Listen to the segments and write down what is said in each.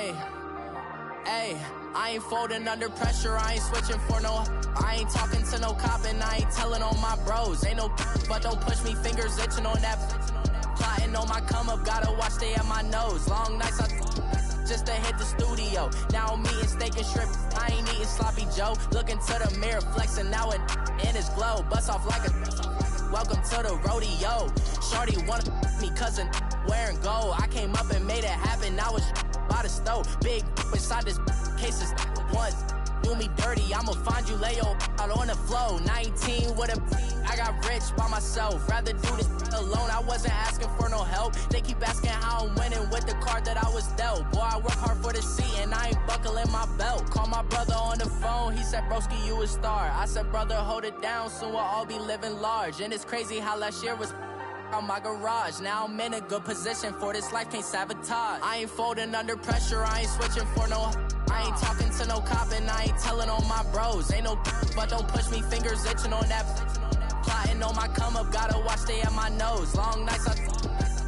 Hey, hey, I ain't folding under pressure, I ain't switching for no. I ain't talking to no cop and I ain't telling on my bros. Ain't no but don't push me, fingers itching on that. Plotting on my come up, gotta watch stay at my nose. Long nights just to hit the studio. Now I'm eating steak and shrimp, I ain't eating sloppy Joe. Looking to the mirror, flexing now and in his glow. Bust off like a welcome to the rodeo. Shorty wanna me cousin wearing gold. I came up and made it happen, I was by the stove. Big inside this cases once. Do me dirty, I'ma find you, lay your out on the floor. 19 with a I got rich by myself. Rather do this alone, I wasn't asking for no help. They keep asking how I'm winning with the card that I was dealt. Boy, I work hard for the seat and I ain't buckling my belt. Call my brother on the phone, he said, broski, you a star. I said, brother, hold it down, soon we'll all be living large. And it's crazy how last year was on my garage. Now I'm in a good position for this life, can't sabotage. I ain't folding under pressure, I ain't switching for no. I ain't talking to no cop and I ain't telling on my bros. Ain't no but don't push me, fingers itching on that. Plotting on my come up, gotta watch stay at my nose. Long nights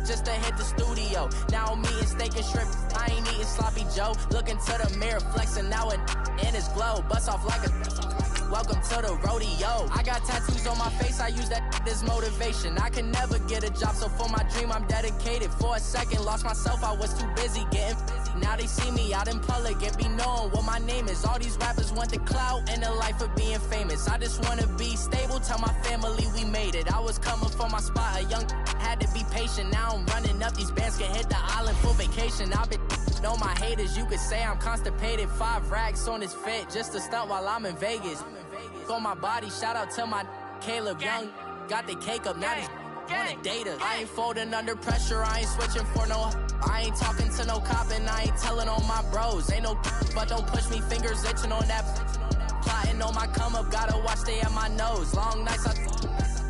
just to hit the studio. Now I'm eating steak and shrimp, I ain't eating sloppy Joe. Looking to the mirror, flexing now and in his glow. Bust off like a welcome to the rodeo. I got tattoos on my face, I use that as motivation. I can never get a job, so for my dream I'm dedicated. For a second, lost myself, I was too busy getting busy. Now they see me out in public and be knowing what my name is. All these rappers want the clout and the life of being famous. I just wanna be stable, tell my family we made it. I was coming from my spot, a young had to be patient. Now I'm running up, these bands can hit the island for vacation. I've been know my haters, you could say I'm constipated. 5 racks on his fit, just to stunt while I'm in Vegas. On my body, shout out to my Caleb Young. Got the cake up, now he's wanna date us. I ain't folding under pressure, I ain't switching for no. I ain't talking to no cop and I ain't telling on my bros. Ain't no but don't push me, fingers itching on that. Plotting on my come up, gotta watch stay at my nose. Long nights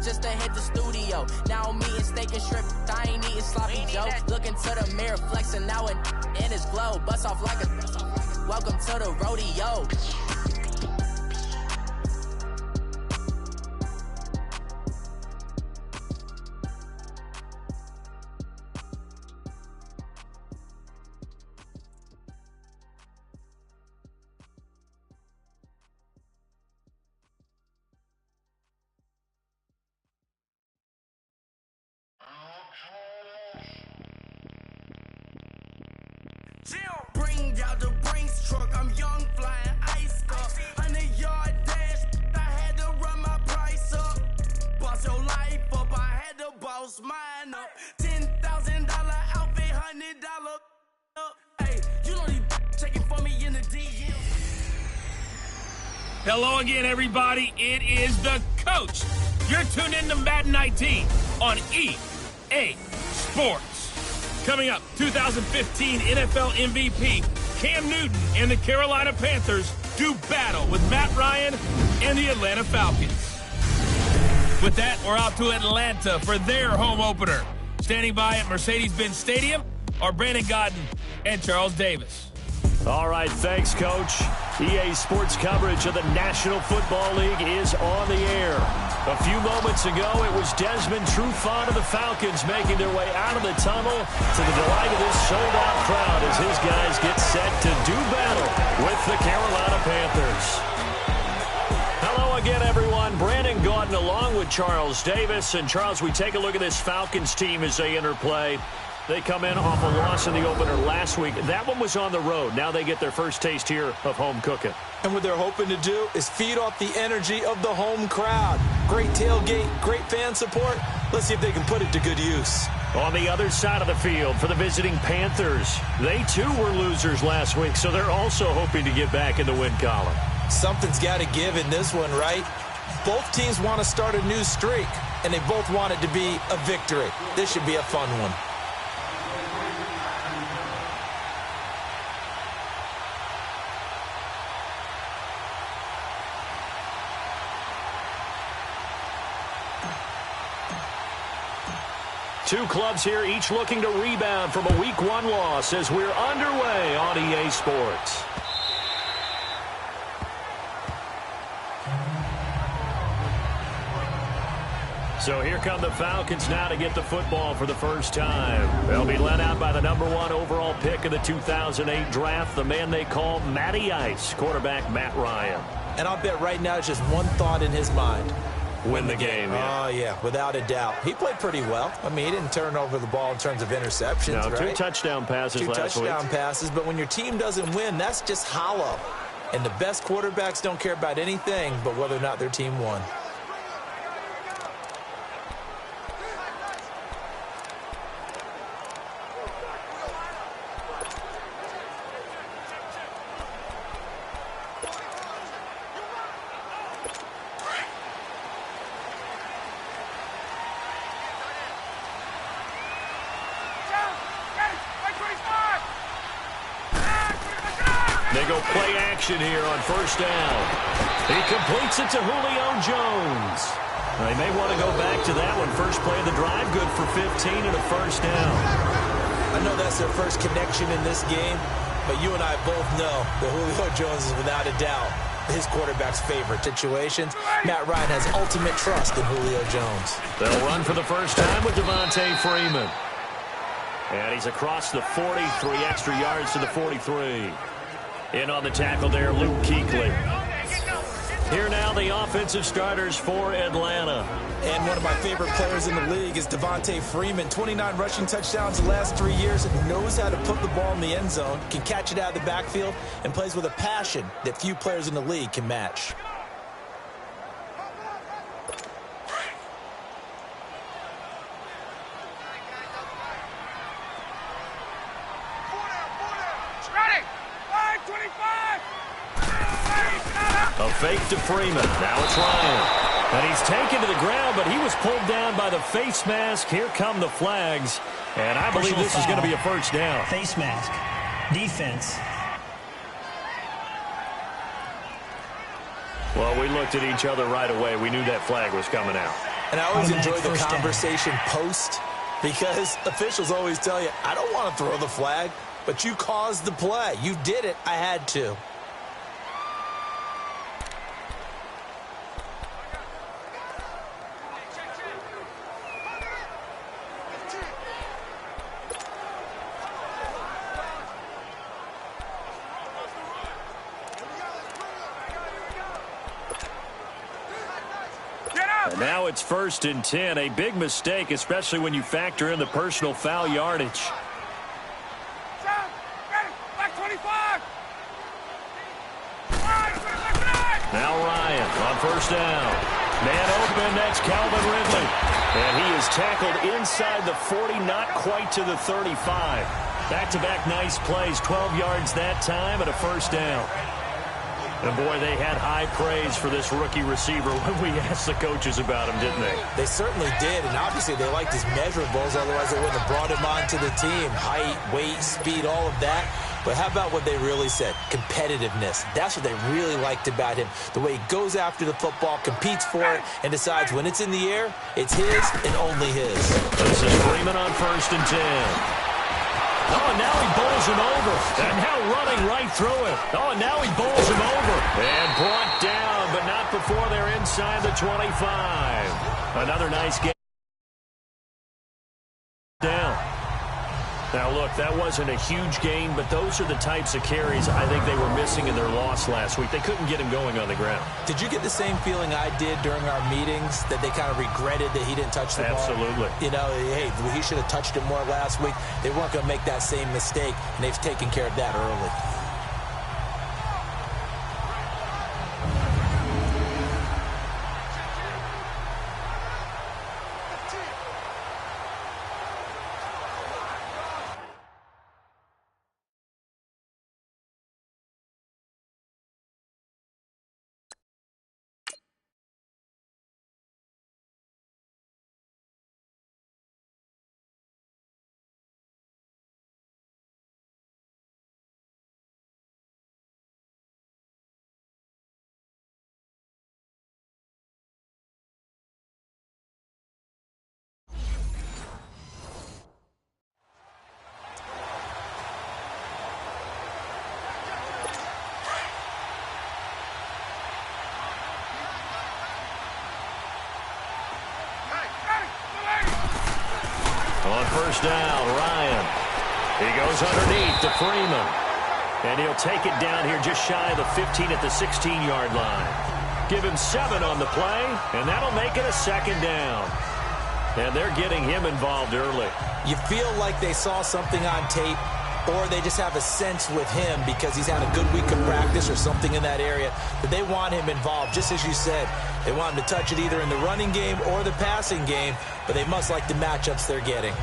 just to hit the studio. Now I'm eating steak and shrimp, I ain't eating sloppy Joe. Looking to the mirror, flexing now and in his glow. Bust off like a welcome to the rodeo. Bring out the Brinks truck, I'm young, flying ice up. 100-yard dash, I had to run my price up. Boss your life up, I had to boss mine up. $10,000 outfit, $100 up. Hey, you know these checking for me in the DM. Hello again, everybody. It is the coach. You're tuned in to Madden 19 on EA Sports. Coming up, 2015 NFL MVP Cam Newton and the Carolina Panthers do battle with Matt Ryan and the Atlanta Falcons. With that, we're out to Atlanta for their home opener. Standing by at Mercedes-Benz Stadium are Brandon Godden and Charles Davis. All right, thanks, Coach. EA Sports coverage of the National Football League is on the air. A few moments ago, it was Desmond Trufant of the Falcons making their way out of the tunnel to the delight of this sold-out crowd as his guys get set to do battle with the Carolina Panthers. Hello again, everyone. Brandon Gaudin along with Charles Davis. And, Charles, we take a look at this Falcons team as they enter play. They come in off a loss in the opener last week. That one was on the road. Now they get their first taste here of home cooking. And what they're hoping to do is feed off the energy of the home crowd. Great tailgate, great fan support. Let's see if they can put it to good use. On the other side of the field for the visiting Panthers, they too were losers last week, so they're also hoping to get back in the win column. Something's got to give in this one, right? Both teams want to start a new streak, and they both want it to be a victory. This should be a fun one. Two clubs here, each looking to rebound from a Week 1 loss as we're underway on EA Sports. So here come the Falcons now to get the football for the first time. They'll be led out by the #1 overall pick of the 2008 draft, the man they call Matty Ice, quarterback Matt Ryan. And I'll bet right now it's just one thought in his mind. Win the game. Yeah. Oh, yeah, without a doubt. He played pretty well. I mean, he didn't turn over the ball in terms of interceptions, no, right? 2 touchdown passes last week. 2 touchdown passes, but when your team doesn't win, that's just hollow. And the best quarterbacks don't care about anything but whether or not their team won. They go play action here on first down. He completes it to Julio Jones. They may want to go back to that one. First play of the drive, good for 15 and a first down. I know that's their first connection in this game, but you and I both know that Julio Jones is without a doubt his quarterback's favorite situations. Matt Ryan has ultimate trust in Julio Jones. They'll run for the first time with Devontae Freeman. And he's across the 40, 3 extra yards to the 43. In on the tackle there, Luke Kuechly. Here now the offensive starters for Atlanta. And one of my favorite players in the league is Devontae Freeman. 29 rushing touchdowns the last 3 years. Knows how to put the ball in the end zone. Can catch it out of the backfield. And plays with a passion that few players in the league can match. A fake to Freeman. Now it's Ryan. And he's taken to the ground, but he was pulled down by the face mask. Here come the flags. And I believe this is going to be a first down. Face mask. Defense. Well, we looked at each other right away. We knew that flag was coming out. And I always enjoy the conversation post, because officials always tell you, I don't want to throw the flag, but you caused the play. You did it. I had to. And now it's 1st and 10. A big mistake, especially when you factor in the personal foul yardage. Now Ryan on first down. Man open, that's Calvin Ridley. And he is tackled inside the 40, not quite to the 35. Back-to-back nice plays, 12 yards that time and a first down. And, boy, they had high praise for this rookie receiver when we asked the coaches about him, didn't they? They certainly did, and obviously they liked his measurables. Otherwise, they wouldn't have brought him onto the team. Height, weight, speed, all of that. But how about what they really said? Competitiveness. That's what they really liked about him. The way he goes after the football, competes for it, and decides when it's in the air, it's his and only his. This is Freeman on 1st and 10. Oh, and now he bowls him over. And now running right through it. Oh, and now he bowls him over. And brought down, but not before they're inside the 25. Another nice game. Down. Now, look, that wasn't a huge gain, but those are the types of carries I think they were missing in their loss last week. They couldn't get him going on the ground. Did you get the same feeling I did during our meetings, that they kind of regretted that he didn't touch the ball? Absolutely. You know, hey, he should have touched it more last week. They weren't going to make that same mistake, and they've taken care of that early. first down. Ryan. He goes underneath to Freeman. And he'll take it down here just shy of the 15 at the 16-yard line. Give him 7 on the play, and that'll make it a second down. And they're getting him involved early. You feel like they saw something on tape, or they just have a sense with him because he's had a good week of practice or something in that area that they want him involved. Just as you said, they want him to touch it either in the running game or the passing game, but they must like the matchups they're getting.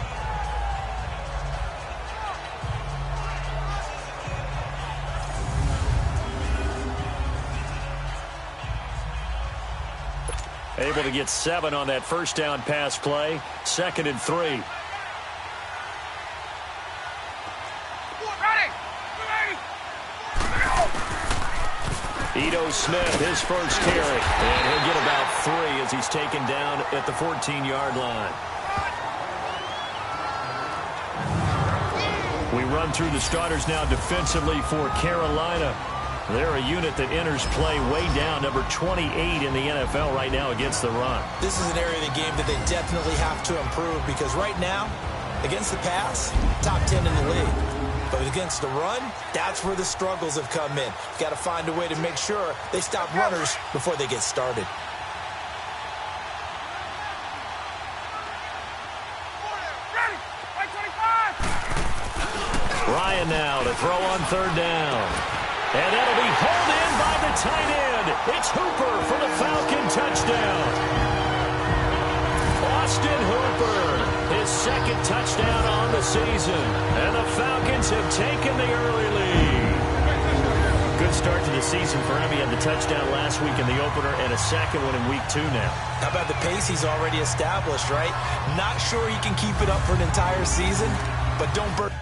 Able to get 7 on that first down pass play. 2nd and 3. Ito Smith, his first carry. And he'll get about 3 as he's taken down at the 14-yard line. We run through the starters now defensively for Carolina. They're a unit that enters play way down, number 28 in the NFL right now against the run. This is an area of the game that they definitely have to improve because right now, against the pass, top 10 in the league. But against the run, that's where the struggles have come in. You've got to find a way to make sure they stop runners before they get started. Ryan now to throw on 3rd down. And that'll be hauled in by the tight end. It's Hooper for the Falcon touchdown. Austin Hooper, his 2nd touchdown on the season. And the Falcons have taken the early lead. Good start to the season for him. He had the touchdown last week in the opener and a 2nd one in week 2 now. How about the pace he's already established, right? Not sure he can keep it up for an entire season, but don't burn.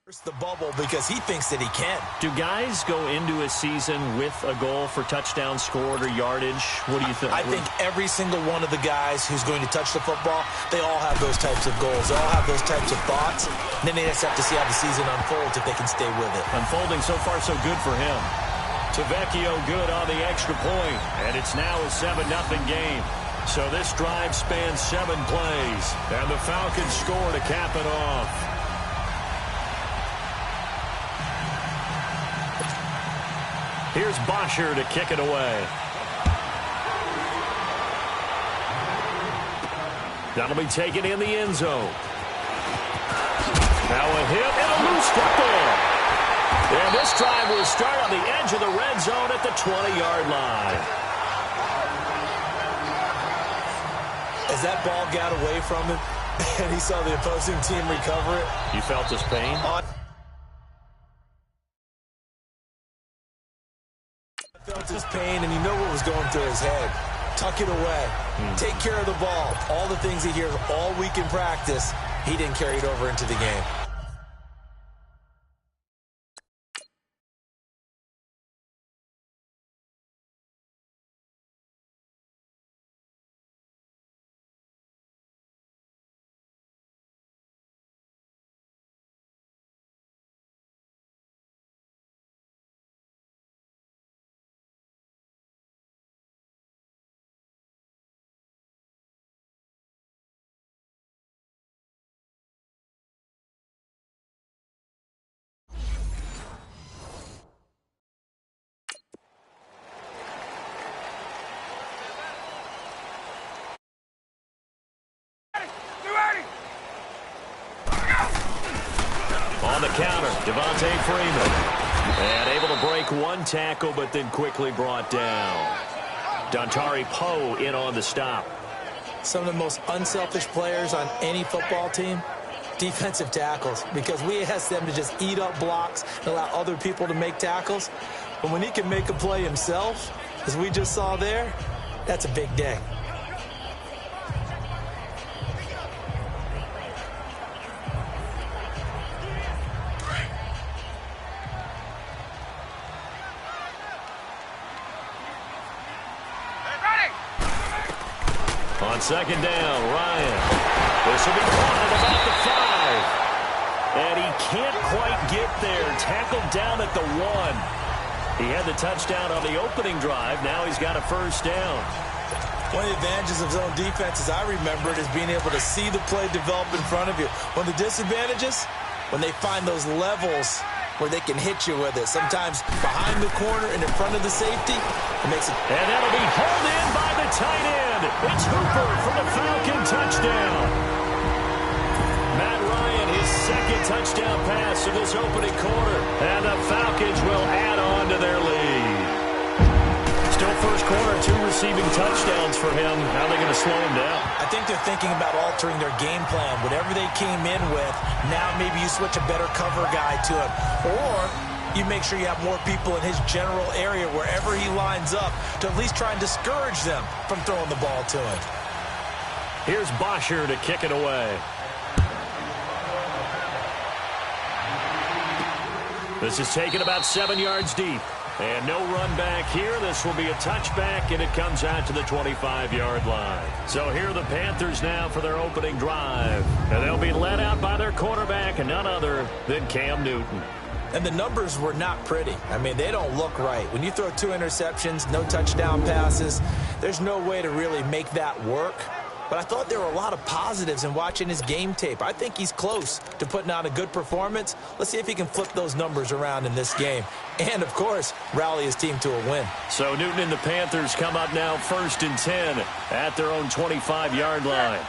The bubble because he thinks that he can. Do guys go into a season with a goal for touchdown scored or yardage? What do you think? I think every single one of the guys who's going to touch the football, they all have those types of goals. They all have those types of thoughts. And then they just have to see how the season unfolds if they can stay with it. Unfolding so far so good for him. Tavecchio good on the extra point, and it's now a 7-0 game. So this drive spans 7 plays, and the Falcons score to cap it off. Here's Bosher to kick it away. That'll be taken in the end zone. Now a hit and a loose football. And this drive will start on the edge of the red zone at the 20-yard line. As that ball got away from him and he saw the opposing team recover it. You felt his pain? Felt his pain, and you know what was going through his head. Tuck it away. Take care of the ball. All the things he hears all week in practice, he didn't carry it over into the game. On the counter, Devontae Freeman. And able to break one tackle, but then quickly brought down. Dontari Poe in on the stop. Some of the most unselfish players on any football team, defensive tackles, because we ask them to just eat up blocks and allow other people to make tackles. But when he can make a play himself, as we just saw there, that's a big day. On second down, Ryan. This will be caught at about the 5. And he can't quite get there. Tackled down at the 1. He had the touchdown on the opening drive. Now he's got a first down. One of the advantages of zone defense, as I remember it, is being able to see the play develop in front of you. One of the disadvantages, when they find those levels where they can hit you with it. Sometimes behind the corner and in front of the safety, it makes it. And that'll be hauled in by the tight end. It's Hooper for the Falcon touchdown. Matt Ryan, his second touchdown pass of this opening quarter. And the Falcons will add on to their lead. Still first quarter, 2 receiving touchdowns for him. How are they going to slow him down? I think they're thinking about altering their game plan. Whatever they came in with, now maybe you switch a better cover guy to him. Or you make sure you have more people in his general area wherever he lines up to at least try and discourage them from throwing the ball to him. Here's Bosher to kick it away. This is taken about 7 yards deep. And no run back here. This will be a touchback, and it comes out to the 25-yard line. So here are the Panthers now for their opening drive. And they'll be led out by their quarterback, and none other than Cam Newton. And the numbers were not pretty. I mean, they don't look right. When you throw 2 interceptions, no touchdown passes, there's no way to really make that work. But I thought there were a lot of positives in watching his game tape. I think he's close to putting out a good performance. Let's see if he can flip those numbers around in this game. And, of course, rally his team to a win. So Newton and the Panthers come up now 1st and 10 at their own 25-yard line.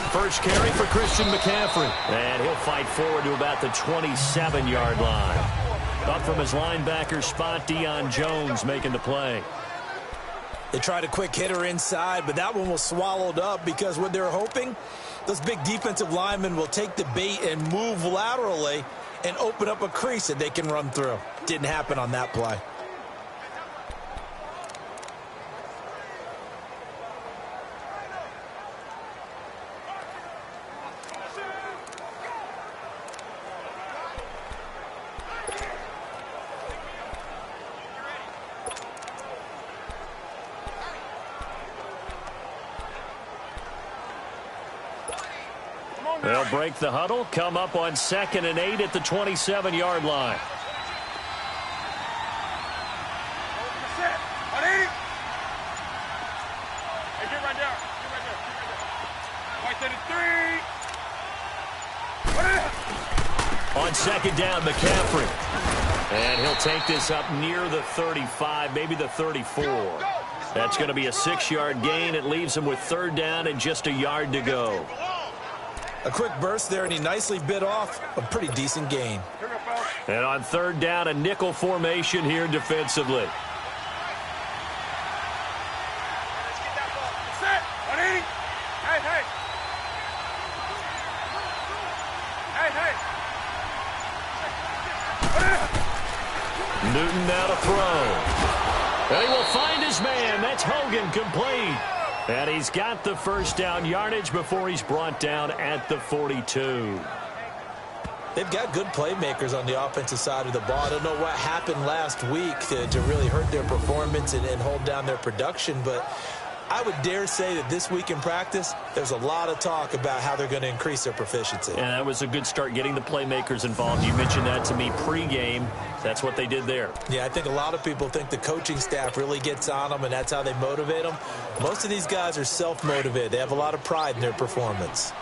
First carry for Christian McCaffrey. And he'll fight forward to about the 27-yard line. Up from his linebacker spot, Deion Jones making the play. They tried a quick hitter inside, but that one was swallowed up because what they're hoping, those big defensive linemen will take the bait and move laterally and open up a crease that they can run through. Didn't happen on that play. They'll break the huddle, come up on 2nd and 8 at the 27-yard line. On 2nd down, McCaffrey. And he'll take this up near the 35, maybe the 34. That's going to be a 6-yard gain. It leaves him with 3rd down and just a yard to go. A quick burst there, and he nicely bit off a pretty decent gain. And on 3rd down, a nickel formation here defensively. Newton now to throw. And he will find his man. That's Hogan, complete. And he's got the 1st down yardage before he's brought down at the 42. They've got good playmakers on the offensive side of the ball. I don't know what happened last week to really hurt their performance and hold down their production, but I would dare say that this week in practice, there's a lot of talk about how they're going to increase their proficiency. And that was a good start, getting the playmakers involved. You mentioned that to me pregame. That's what they did there. Yeah, I think a lot of people think the coaching staff really gets on them, and that's how they motivate them. Most of these guys are self-motivated. They have a lot of pride in their performance.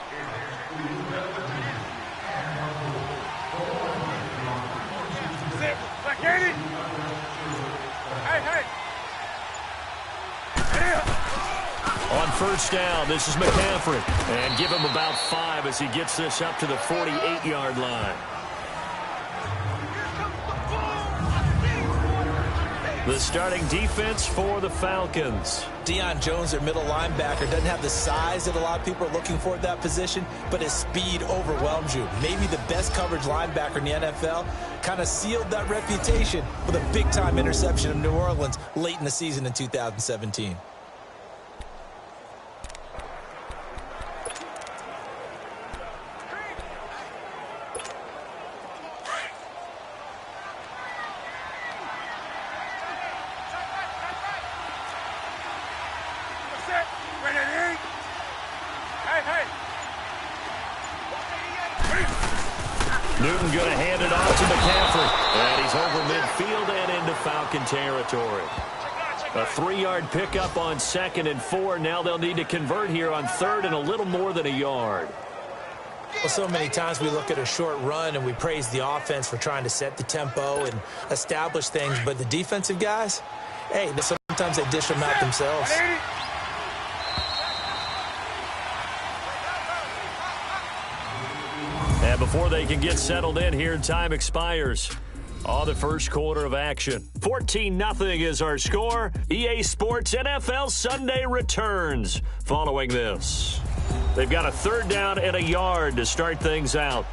On 1st down, this is McCaffrey. And give him about 5 as he gets this up to the 48-yard line. The starting defense for the Falcons. Deion Jones, their middle linebacker, doesn't have the size that a lot of people are looking for at that position, but his speed overwhelms you. Maybe the best coverage linebacker in the NFL. Kind of sealed that reputation with a big-time interception of New Orleans late in the season in 2017. Newton going to hand it off to McCaffrey. And he's over midfield and into Falcon territory. A 3-yard pickup on 2nd and 4. Now they'll need to convert here on 3rd and a little more than a yard. Well, so many times we look at a short run and we praise the offense for trying to set the tempo and establish things. But the defensive guys, hey, sometimes they dish them out themselves. And before they can get settled in here, time expires on the 1st quarter of action. 14-0 is our score. EA Sports NFL Sunday returns following this. They've got a 3rd down and a yard to start things out.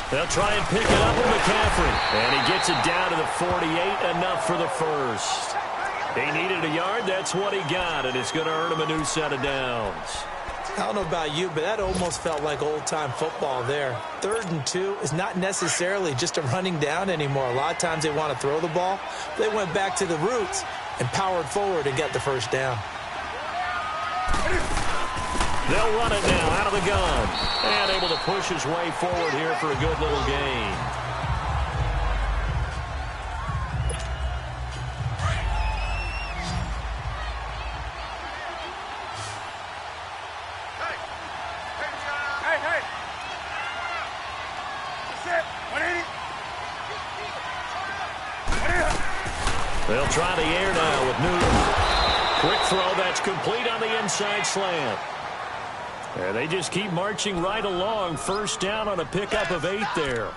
They'll try and pick it up with McCaffrey. And he gets it down to the 48, enough for the 1st. He needed a yard, that's what he got, and it's going to earn him a new set of downs. I don't know about you, but that almost felt like old-time football there. 3rd and 2 is not necessarily just a running down anymore. A lot of times they want to throw the ball. They went back to the roots and powered forward and got the 1st down. They'll run it now out of the gun. And able to push his way forward here for a good little gain. They'll try the air now with Newton. Quick throw that's complete on the inside slant. And they just keep marching right along. 1st down on a pickup of 8 there.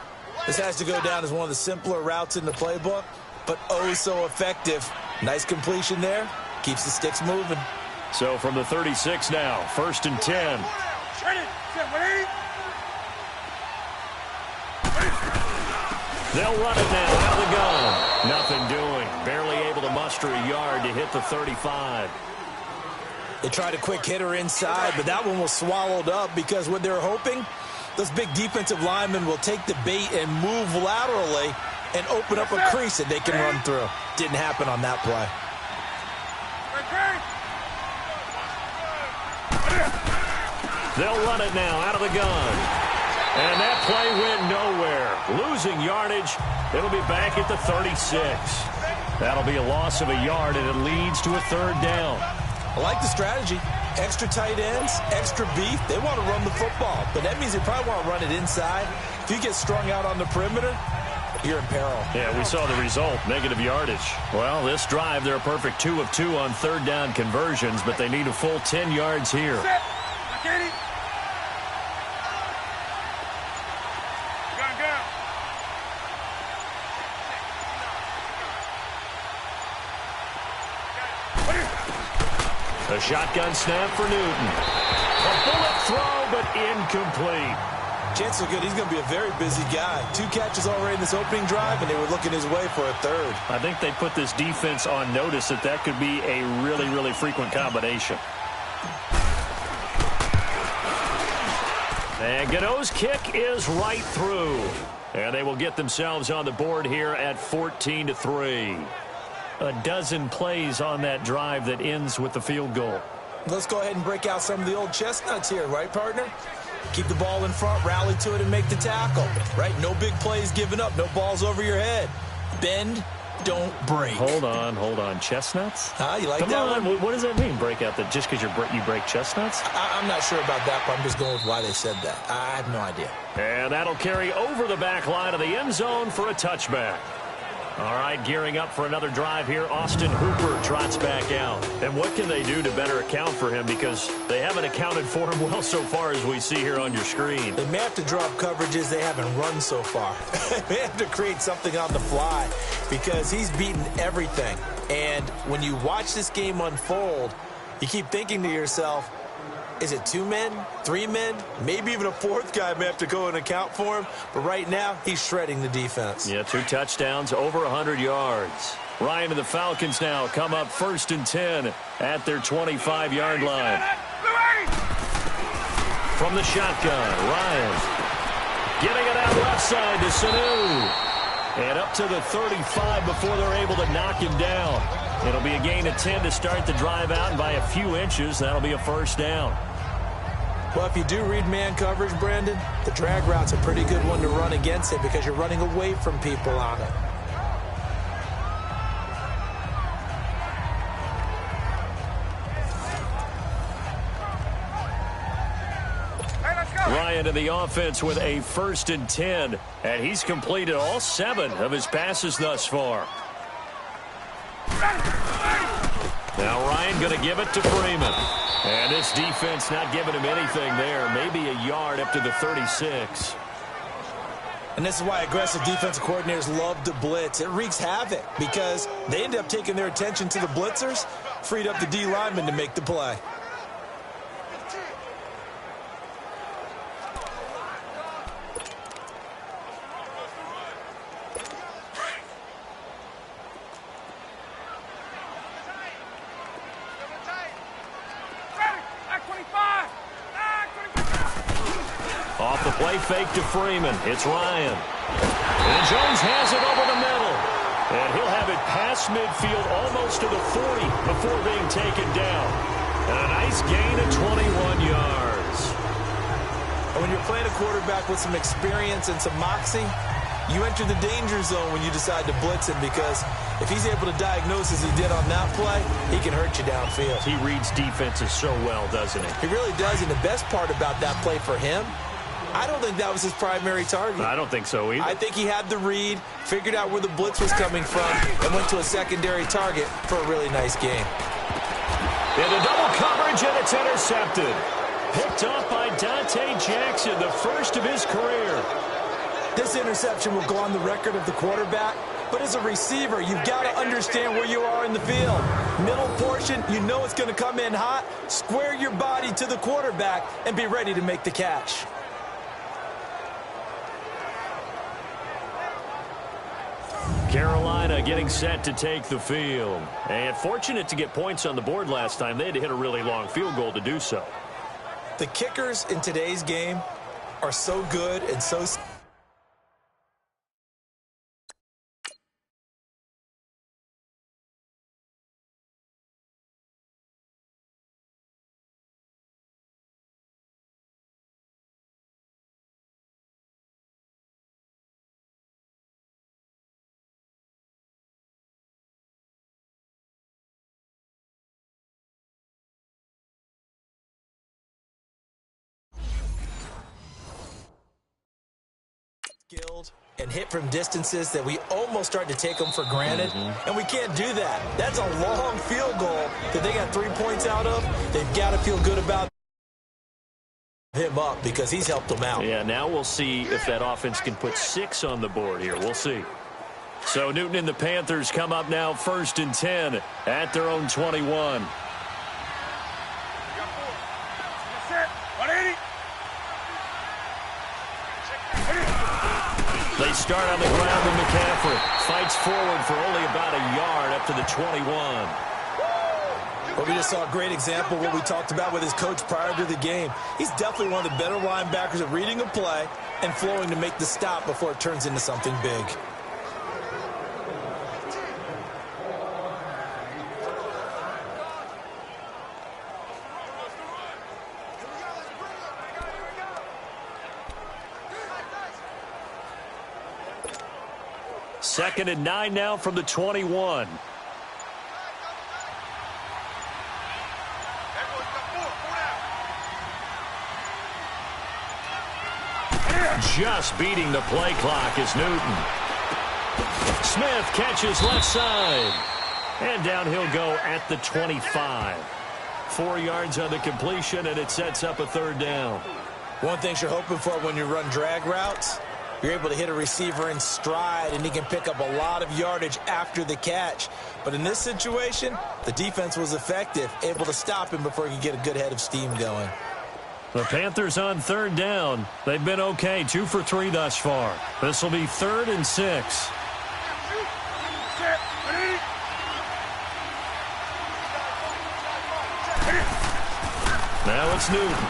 This has to go down as one of the simpler routes in the playbook, but oh so effective. Nice completion there. Keeps the sticks moving. So from the 36 now, 1st and 10. They'll run it now out of the gun. Nothing doing. Barely able to to muster a yard to hit the 35. They tried a quick hitter inside, but that one was swallowed up because what they're hoping, those big defensive linemen will take the bait and move laterally and open up a crease that they can run through. Didn't happen on that play. They'll run it now out of the gun. And that play went nowhere. Losing yardage. It'll be back at the 36. That'll be a loss of a yard, and it leads to a third down. I like the strategy. Extra tight ends, extra beef. They want to run the football, but that means they probably want to run it inside. If you get strung out on the perimeter, you're in peril. Yeah, we saw the result, negative yardage. Well, this drive, they're a perfect 2 of 2 on third down conversions, but they need a full 10 yards here. A shotgun snap for Newton. A bullet throw, but incomplete. Chances are good he's going to be a very busy guy. 2 catches already in this opening drive, and they were looking his way for a third. I think they put this defense on notice that that could be a really, really frequent combination. And Godot's kick is right through. And they will get themselves on the board here at 14-3. A dozen plays on that drive that ends with the field goal. Let's go ahead and break out some of the old chestnuts here, right, partner? Keep the ball in front, rally to it, and make the tackle, right? No big plays given up, no balls over your head. Bend, don't break. Hold on. Chestnuts? You like Come that on. one? What does that mean, break out? That just because you break chestnuts? I'm not sure about that, but I'm just going with why they said that. I have no idea. And that'll carry over the back line of the end zone for a touchback. All right, gearing up for another drive here. Austin Hooper trots back out. And what can they do to better account for him? Because they haven't accounted for him well so far as we see here on your screen. They may have to drop coverages they haven't run so far. They have to create something on the fly because he's beaten everything. And when you watch this game unfold, you keep thinking to yourself, is it 2 men, 3 men? Maybe even a 4th guy may have to go and account for him. But right now, he's shredding the defense. Yeah, 2 touchdowns, over 100 yards. Ryan and the Falcons now come up 1st and 10 at their 25-yard line. From the shotgun, Ryan getting it out left side to Sanu. And up to the 35 before they're able to knock him down. It'll be a gain of 10 to start the drive out, and by a few inches, that'll be a first down. Well, if you do read man coverage, Brandon, the drag route's a pretty good one to run against it because you're running away from people on it. Ryan to the offense with a 1st and 10, and he's completed all 7 of his passes thus far. Now Ryan going to give it to Freeman. And this defense not giving him anything there. Maybe a yard up to the 36. And this is why aggressive defensive coordinators love to blitz. It wreaks havoc because they end up taking their attention to the blitzers, freed up the D lineman to make the play. Off the play fake to Freeman. It's Ryan. And Jones has it over the middle. And he'll have it past midfield almost to the 40 before being taken down. And a nice gain of 21 yards. And when you're playing a quarterback with some experience and some moxie, you enter the danger zone when you decide to blitz him because if he's able to diagnose as he did on that play, he can hurt you downfield. He reads defenses so well, doesn't he? He really does, and the best part about that play for him, I don't think that was his primary target. I don't think so either. I think he had the read, figured out where the blitz was coming from, and went to a secondary target for a really nice game. Into double coverage, and it's intercepted. Picked off by Dante Jackson, the first of his career. This interception will go on the record of the quarterback, but as a receiver, you've got to understand where you are in the field. Middle portion, you know it's going to come in hot. Square your body to the quarterback and be ready to make the catch. Carolina Carolina getting set to take the field. And fortunate to get points on the board last time. They had to hit a really long field goal to do so. The kickers in today's game are so good and so... skilled and hit from distances that we almost start to take them for granted, and we can't do that. That's a long field goal that they got 3 points out of. They've got to feel good about him up because he's helped them out. Yeah, now we'll see if that offense can put 6 on the board here. We'll see. So Newton and the Panthers come up now 1st and 10 at their own 21. They start on the ground with McCaffrey. Fights forward for only about a yard up to the 21. Well, we just saw a great example of what we talked about with his coach prior to the game. He's definitely one of the better linebackers at reading a play and flowing to make the stop before it turns into something big. Second and 9 now from the 21. Just beating the play clock is Newton. Smith catches left side. And down he'll go at the 25. 4 yards on the completion, and it sets up a 3rd down. One thing you're hoping for when you run drag routes, you're able to hit a receiver in stride, and he can pick up a lot of yardage after the catch. But in this situation, the defense was effective, able to stop him before he could get a good head of steam going. The Panthers on 3rd down. They've been okay, 2 for 3 thus far. This will be 3rd and 6. Now it's Newton.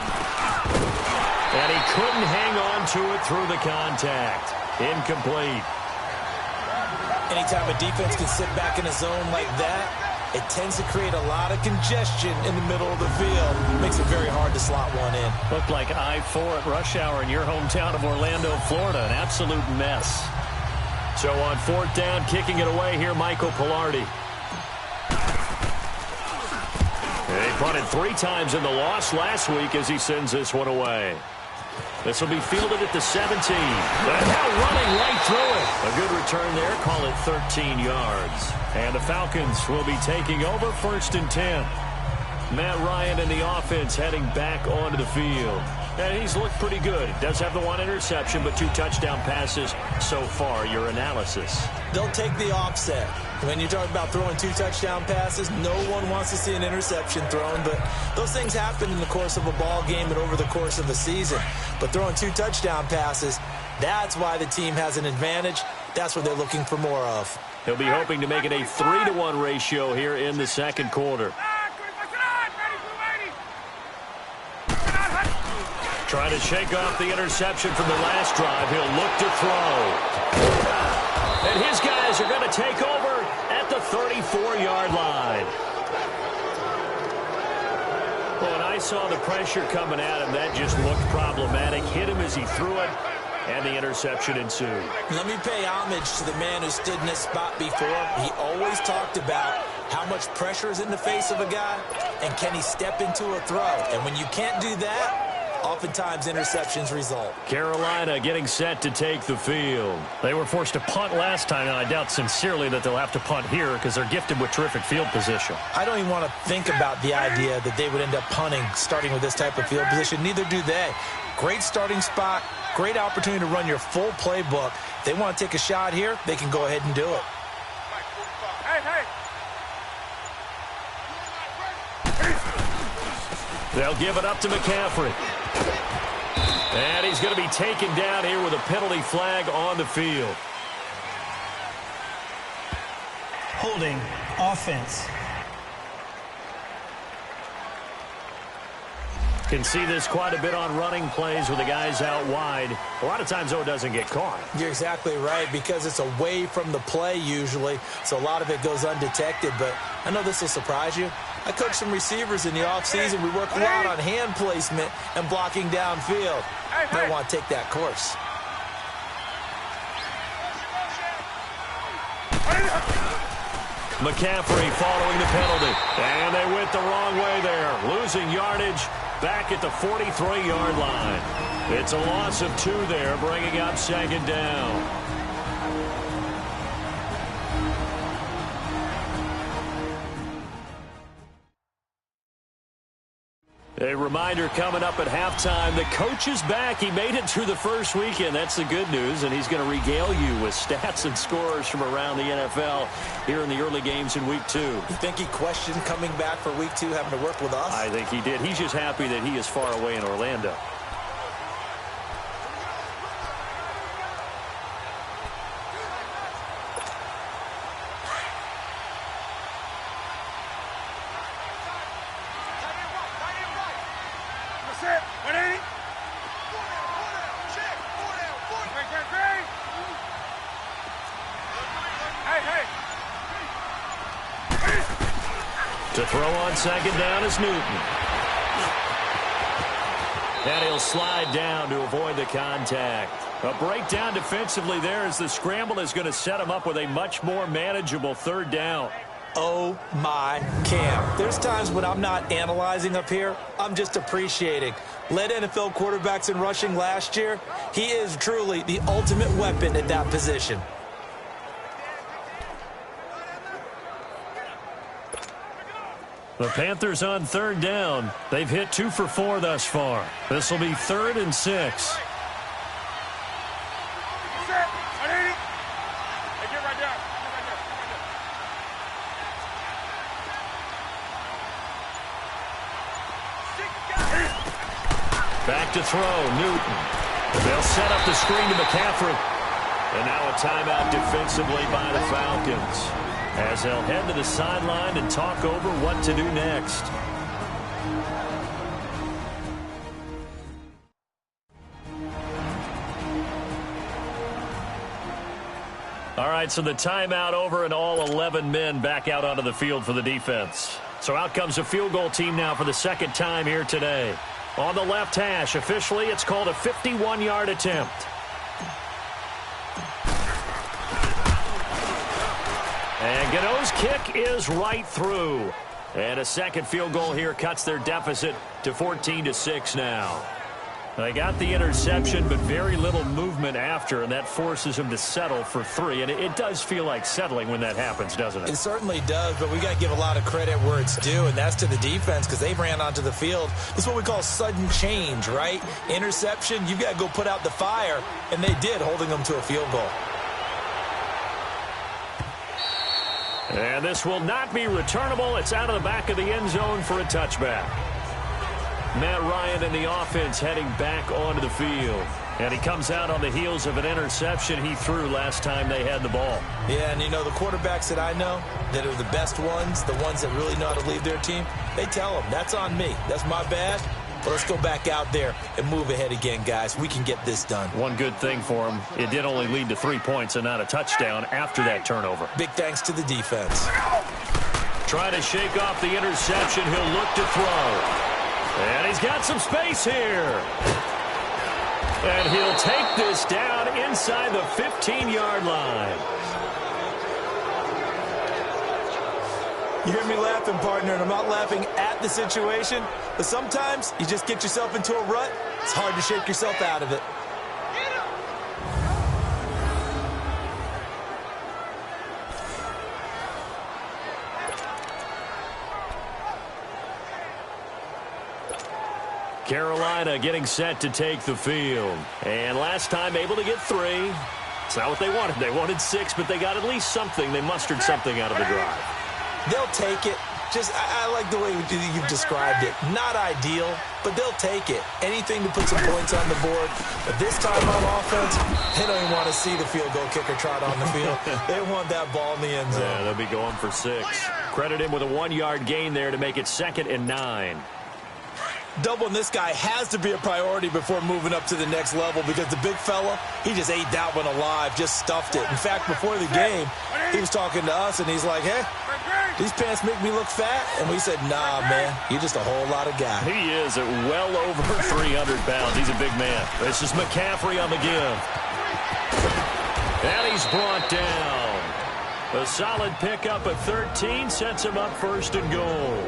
And he couldn't hang on to it through the contact. Incomplete. Anytime a defense can sit back in a zone like that, it tends to create a lot of congestion in the middle of the field. Makes it very hard to slot one in. Looked like I-4 at rush hour in your hometown of Orlando, Florida. An absolute mess. So on 4th down, kicking it away here, Michael Pilardi. They punted 3 times in the loss last week as he sends this one away. This will be fielded at the 17. And now running right through it. A good return there. Call it 13 yards. And the Falcons will be taking over 1st and 10. Matt Ryan and the offense heading back onto the field. And he's looked pretty good. Does have the 1 interception, but 2 touchdown passes so far. Your analysis. They'll take the offset. When you talk about throwing 2 touchdown passes, no one wants to see an interception thrown, but those things happen in the course of a ball game and over the course of a season. But throwing 2 touchdown passes, that's why the team has an advantage. That's what they're looking for more of. He'll be hoping to make it a 3-to-1 ratio here in the 2nd quarter. Trying to shake off the interception from the last drive. He'll look to throw. And his guys are going to take over at the 34-yard line. Well, when I saw the pressure coming at him, that just looked problematic. Hit him as he threw it, and the interception ensued. Let me pay homage to the man who stood in this spot before. He always talked about how much pressure is in the face of a guy, and can he step into a throw. And when you can't do that, oftentimes interceptions result. Carolina getting set to take the field. They were forced to punt last time, and I doubt sincerely that they'll have to punt here because they're gifted with terrific field position. I don't even want to think about the idea that they would end up punting starting with this type of field position. Neither do they. Great starting spot, great opportunity to run your full playbook. If they want to take a shot here, they can go ahead and do it. They'll give it up to McCaffrey. And he's going to be taken down here with a penalty flag on the field. holding offense. Can see this quite a bit on running plays with the guys out wide. A lot of times, though, it doesn't get caught. You're exactly right, because it's away from the play usually, so a lot of it goes undetected. But I know this will surprise you. I coach some receivers in the offseason. We work a lot on hand placement and blocking downfield. Might want to take that course. McCaffrey following the penalty. And they went the wrong way there. Losing yardage back at the 43-yard line. It's a loss of 2 there, bringing up second down. A reminder coming up at halftime, the coach is back. He made it through the first weekend. That's the good news, and he's going to regale you with stats and scores from around the NFL here in the early games in Week 2. You think he questioned coming back for Week 2, having to work with us? I think he did. He's just happy that he is far away in Orlando. To throw on second down is Newton. And he'll slide down to avoid the contact. A breakdown defensively there as the scramble is going to set him up with a much more manageable third down. Oh, my Cam. There's times when I'm not analyzing up here. I'm just appreciating. Led NFL quarterbacks in rushing last year. He is truly the ultimate weapon at that position. The Panthers on third down. They've hit 2 for 4 thus far. This will be 3rd and 6. Back to throw, Newton. They'll set up the screen to McCaffrey. And now a timeout defensively by the Falcons, as they'll head to the sideline and talk over what to do next. All right, so the timeout over and all 11 men back out onto the field for the defense. So out comes a field goal team now for the second time here today. On the left hash, officially it's called a 51-yard attempt. And Gano's kick is right through. And a second field goal here cuts their deficit to 14-6 now. They got the interception, but very little movement after, and that forces them to settle for 3. And it does feel like settling when that happens, doesn't it? It certainly does, but we got to give a lot of credit where it's due, and that's to the defense, because they ran onto the field. This is what we call sudden change, right? Interception, you've got to go put out the fire, and they did, holding them to a field goal. And this will not be returnable. It's out of the back of the end zone for a touchback. Matt Ryan and the offense heading back onto the field. And he comes out on the heels of an interception he threw last time they had the ball. Yeah, and you know, the quarterbacks that I know that are the best ones, the ones that really know how to lead their team, they tell them, that's on me. That's my bad. But let's go back out there and move ahead again, guys. We can get this done. One good thing for him, it did only lead to 3 points and not a touchdown after that turnover. Big thanks to the defense. Trying to shake off the interception. He'll look to throw. And he's got some space here. And he'll take this down inside the 15-yard line. You hear me laughing, partner, and I'm not laughing at the situation, but sometimes you just get yourself into a rut. It's hard to shake yourself out of it. Carolina getting set to take the field. And last time able to get 3. It's not what they wanted. They wanted 6, but they got at least something. They mustered something out of the drive. They'll take it. I like the way you've described it. Not ideal, but they'll take it. Anything to put some points on the board. But this time on offense, they don't even want to see the field goal kicker trot on the field. They want that ball in the end zone. Yeah, they'll be going for 6. Credit him with a 1-yard gain there to make it 2nd and 9. Doubling this guy has to be a priority before moving up to the next level because the big fella, he just ate that one alive, just stuffed it. In fact, before the game, he was talking to us, and he's like, hey, these pants make me look fat. And we said, nah, man, you're just a whole lot of guy. He is at well over 300 pounds. He's a big man. This is McCaffrey on the give. And he's brought down. A solid pickup at 13 sets him up 1st and goal.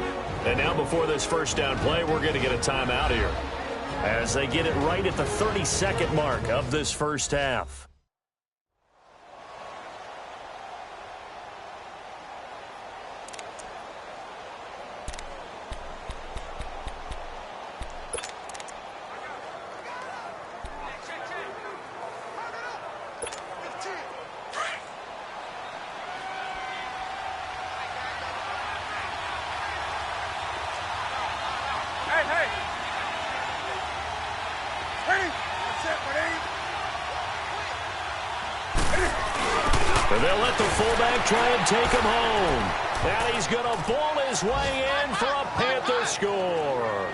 And now before this first down play, we're going to get a timeout here as they get it right at the 32nd mark of this first half. And they'll let the fullback try and take him home. And he's going to ball his way in for a Panther score.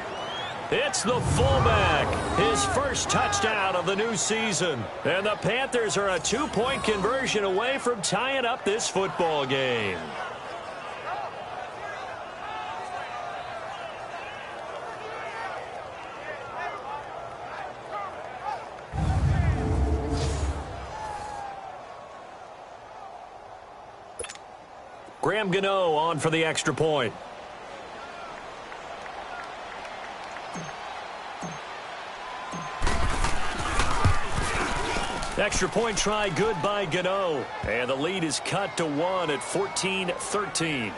It's the fullback, his first touchdown of the new season. And the Panthers are a 2-point conversion away from tying up this football game. Graham Gano on for the extra point. Extra point try good by Gano. And the lead is cut to 1 at 14-13.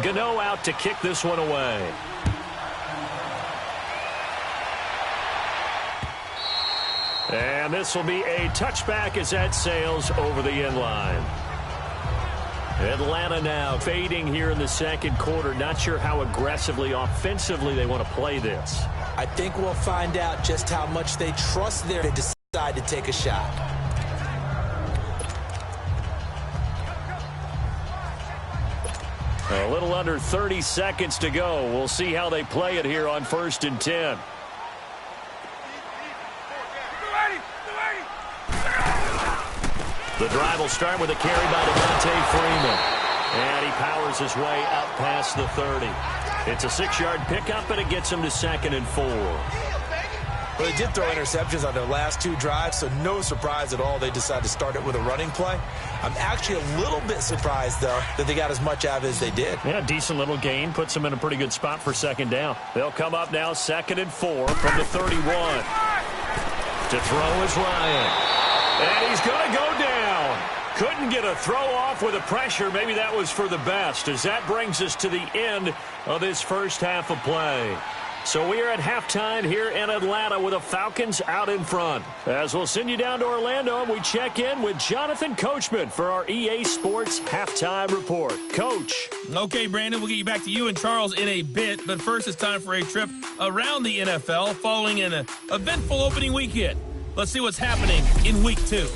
Gano out to kick this one away. And this will be a touchback as that sails over the end line. Atlanta now fading here in the second quarter. Not sure how aggressively, offensively they want to play this. I think we'll find out just how much they trust there to decide to take a shot. A little under 30 seconds to go. We'll see how they play it here on 1st and 10. The drive will start with a carry by Devontae Freeman. And he powers his way up past the 30. It's a 6-yard pickup, and it gets him to 2nd and 4. Well, they did throw interceptions on their last 2 drives, so no surprise at all they decided to start it with a running play. I'm actually a little bit surprised, though, that they got as much out of it as they did. Yeah, decent little gain. Puts them in a pretty good spot for 2nd down. They'll come up now 2nd and 4 from the 31. To throw is Ryan. And he's going to go down. Couldn't get a throw off with the pressure. Maybe that was for the best, as that brings us to the end of this first half of play. So we are at halftime here in Atlanta with the Falcons out in front. As we'll send you down to Orlando, and we check in with Jonathan Coachman for our EA Sports Halftime Report. Coach. Okay, Brandon, we'll get you back to you and Charles in a bit. But first, it's time for a trip around the NFL following an eventful opening weekend. Let's see what's happening in Week 2.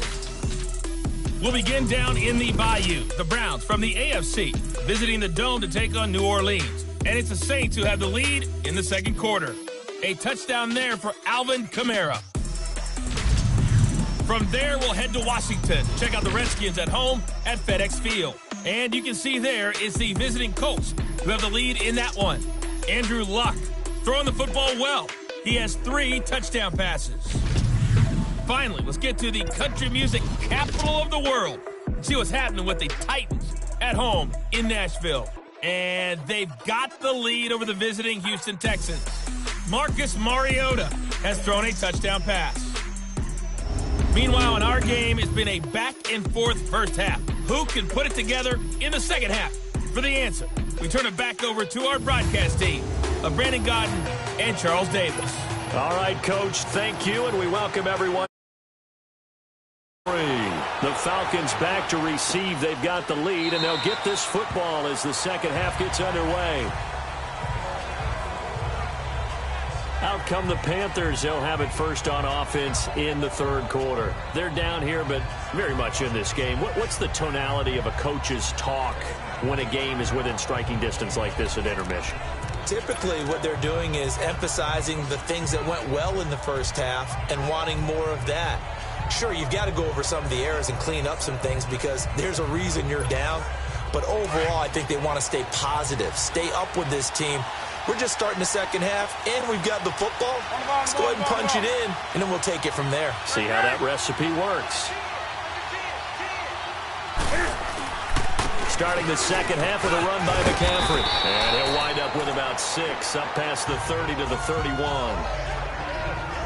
We'll begin down in the Bayou. The Browns from the AFC visiting the Dome to take on New Orleans. And it's the Saints who have the lead in the second quarter. A touchdown there for Alvin Kamara. From there, we'll head to Washington. Check out the Redskins at home at FedEx Field. And you can see there is the visiting Colts who have the lead in that one. Andrew Luck throwing the football well. He has 3 touchdown passes. Finally, let's get to the country music capital of the world and see what's happening with the Titans at home in Nashville. And they've got the lead over the visiting Houston Texans. Marcus Mariota has thrown a touchdown pass. Meanwhile, in our game, it's been a back-and-forth first half. Who can put it together in the second half? For the answer, we turn it back over to our broadcast team of Brandon Godden and Charles Davis. All right, Coach, thank you, and we welcome everyone. The Falcons back to receive. They've got the lead, and they'll get this football as the second half gets underway. Out come the Panthers. They'll have it first on offense in the third quarter. They're down here, but very much in this game. What's the tonality of a coach's talk when a game is within striking distance like this at intermission? Typically, what they're doing is emphasizing the things that went well in the first half and wanting more of that. Sure, you've got to go over some of the errors and clean up some things because there's a reason you're down. But overall, I think they want to stay positive, stay up with this team. We're just starting the second half, and we've got the football. Let's go ahead and punch it in, and then we'll take it from there. See how that recipe works. Starting the second half with a run by McCaffrey. And he'll wind up with about 6, up past the 30 to the 31.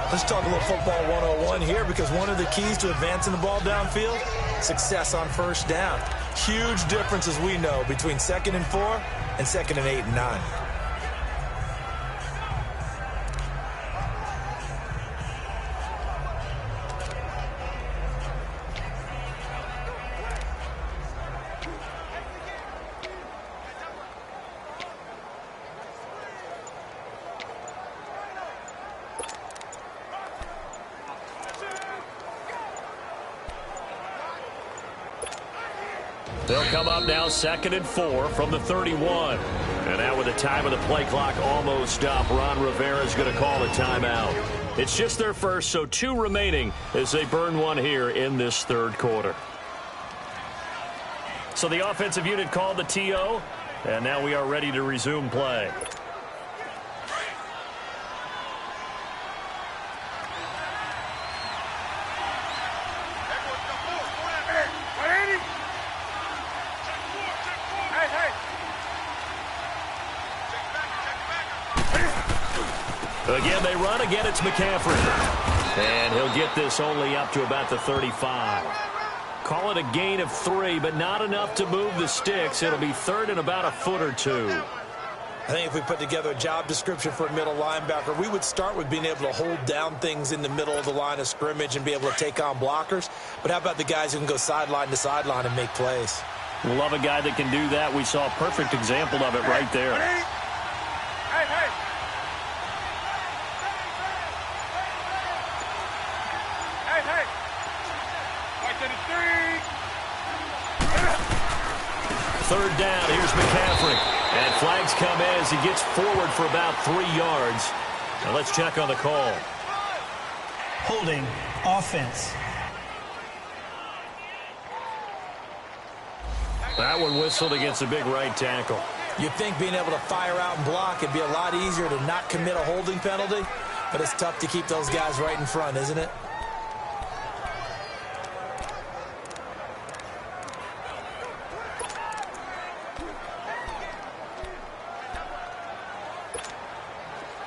Let's talk a little football 101 here because one of the keys to advancing the ball downfield, success on first down. Huge difference, as we know, between 2nd and 4 and 2nd and 8 and 9. They'll come up now 2nd and 4 from the 31. And now with the time of the play clock almost up, Ron Rivera is going to call a timeout. It's just their first, so 2 remaining as they burn one here in this third quarter. So the offensive unit called the TO, and now we are ready to resume play. Again, they run. Again, it's McCaffrey. And he'll get this only up to about the 35. Call it a gain of 3, but not enough to move the sticks. It'll be third and about a foot or 2. I think if we put together a job description for a middle linebacker, we would start with being able to hold down things in the middle of the line of scrimmage and be able to take on blockers. But how about the guys who can go sideline to sideline and make plays? Love a guy that can do that. We saw a perfect example of it right there. Third down, here's McCaffrey. And flags come in as he gets forward for about 3 yards. Now let's check on the call. Holding offense. That one whistled against a big right tackle. You'd think being able to fire out and block it'd be a lot easier to not commit a holding penalty, but it's tough to keep those guys right in front, isn't it?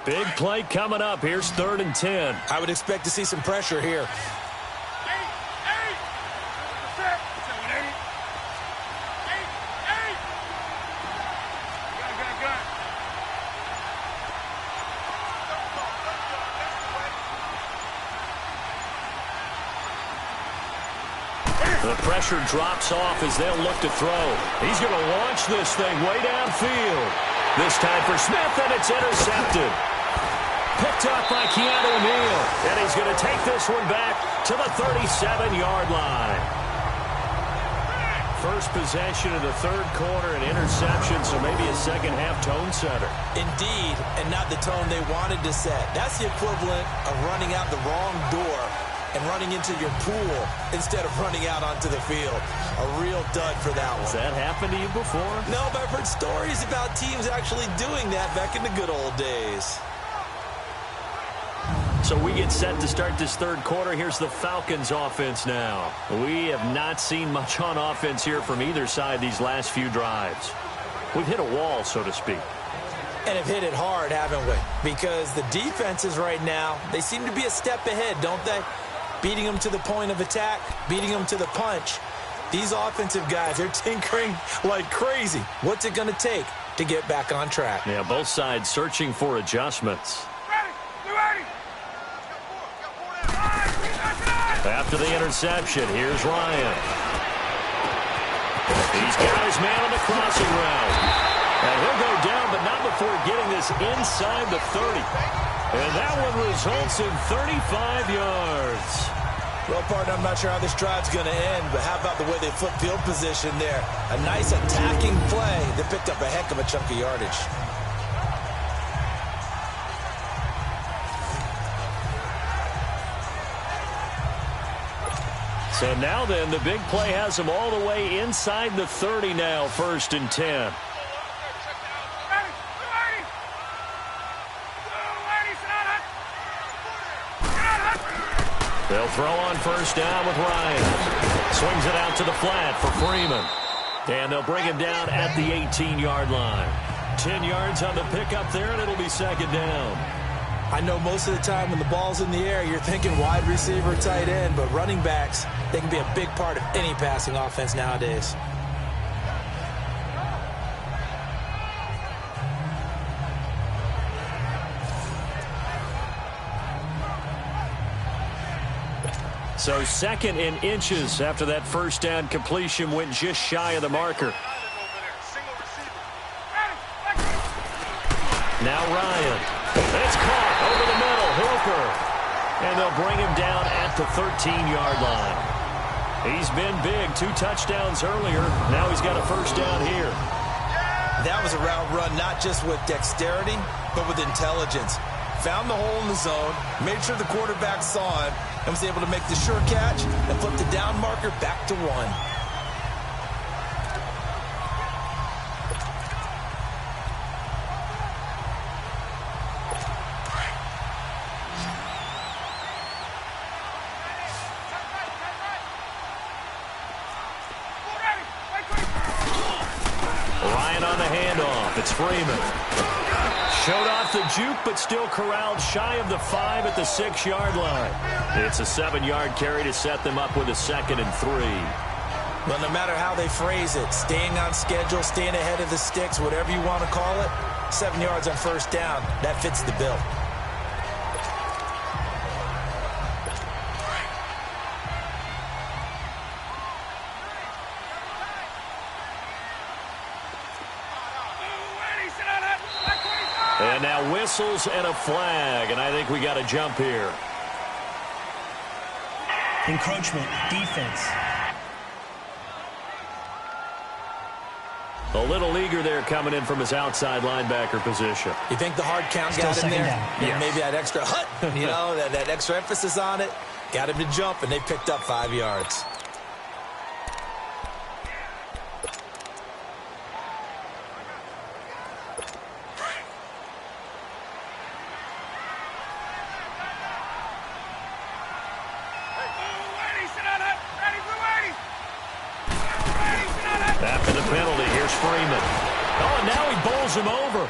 Big play coming up. Here's 3rd and 10. I would expect to see some pressure here. The pressure drops off as they'll look to throw. He's going to launch this thing way downfield. This time for Smith, and it's intercepted. Picked up by Keanu Neal. And he's going to take this one back to the 37-yard line. First possession of the third quarter, an interception, so maybe a second-half tone setter. Indeed, and not the tone they wanted to set. That's the equivalent of running out the wrong door and running into your pool instead of running out onto the field. A real dud for that one. Has that happened to you before? No, but I've heard stories about teams actually doing that back in the good old days. So we get set to start this third quarter. Here's the Falcons offense now. We have not seen much on offense here from either side these last few drives. We've hit a wall, so to speak. And have hit it hard, haven't we? Because the defenses right now, they seem to be a step ahead, don't they? Beating them to the point of attack, beating them to the punch. These offensive guys are tinkering like crazy. What's it going to take to get back on track? Yeah, both sides searching for adjustments. After the interception, here's Ryan. He's got his man on the crossing route. And he'll go down, but not before getting this inside the 30. And that one results in 35 yards. Well, partner, I'm not sure how this drive's going to end, but how about the way they flip field position there? A nice attacking play that picked up a heck of a chunk of yardage. So now then, the big play has them all the way inside the 30 now, 1st and 10. They'll throw on 1st down with Ryan. Swings it out to the flat for Freeman. And they'll bring him down at the 18-yard line. 10 yards on the pickup there, and it'll be 2nd down. I know most of the time when the ball's in the air, you're thinking wide receiver, tight end, but running backs, they can be a big part of any passing offense nowadays. So 2nd and inches after that 1st down completion went just shy of the marker. Now Ryan. It's caught over the middle. Hooper. And they'll bring him down at the 13-yard line. He's been big. 2 touchdowns earlier. Now he's got a 1st down here. That was a route run not just with dexterity, but with intelligence. Found the hole in the zone, made sure the quarterback saw him, and was able to make the sure catch and flip the down marker back to 1. Ryan on the handoff. It's Freeman. Showed off the juke, but still corralled shy of the 5 at the 6-yard line. It's a 7-yard carry to set them up with a 2nd and 3. Well, no matter how they phrase it, staying on schedule, staying ahead of the sticks, whatever you want to call it, 7 yards on 1st down, that fits the bill. And now whistles and a flag, and I think we got a jump here. Encroachment, defense. A little eager there coming in from his outside linebacker position. You think the hard count Still got him there? down. Yeah, maybe that extra hut, you know, that extra emphasis on it. Got him to jump, and they picked up 5 yards. After the penalty, here's Freeman. Oh, and now he bowls him over.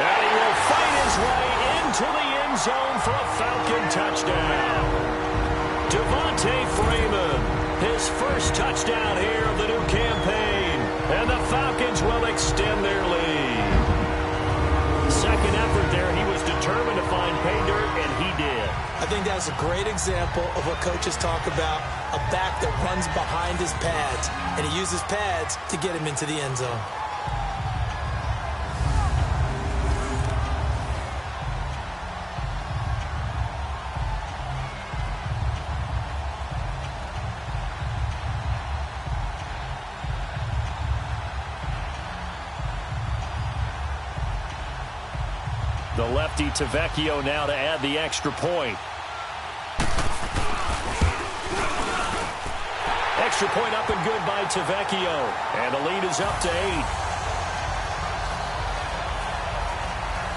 And he will fight his way into the end zone for a Falcon touchdown. Devontae Freeman, his 1st touchdown here of the new campaign. And the Falcons will extend their lead. 2nd effort there, he was determined to find pay dirt, and he did. I think that's a great example of what coaches talk about, a back that runs behind his pads, and he uses pads to get him into the end zone. The lefty Tavecchio now to add the extra point. Extra point up and good by Tavecchio. And the lead is up to 8.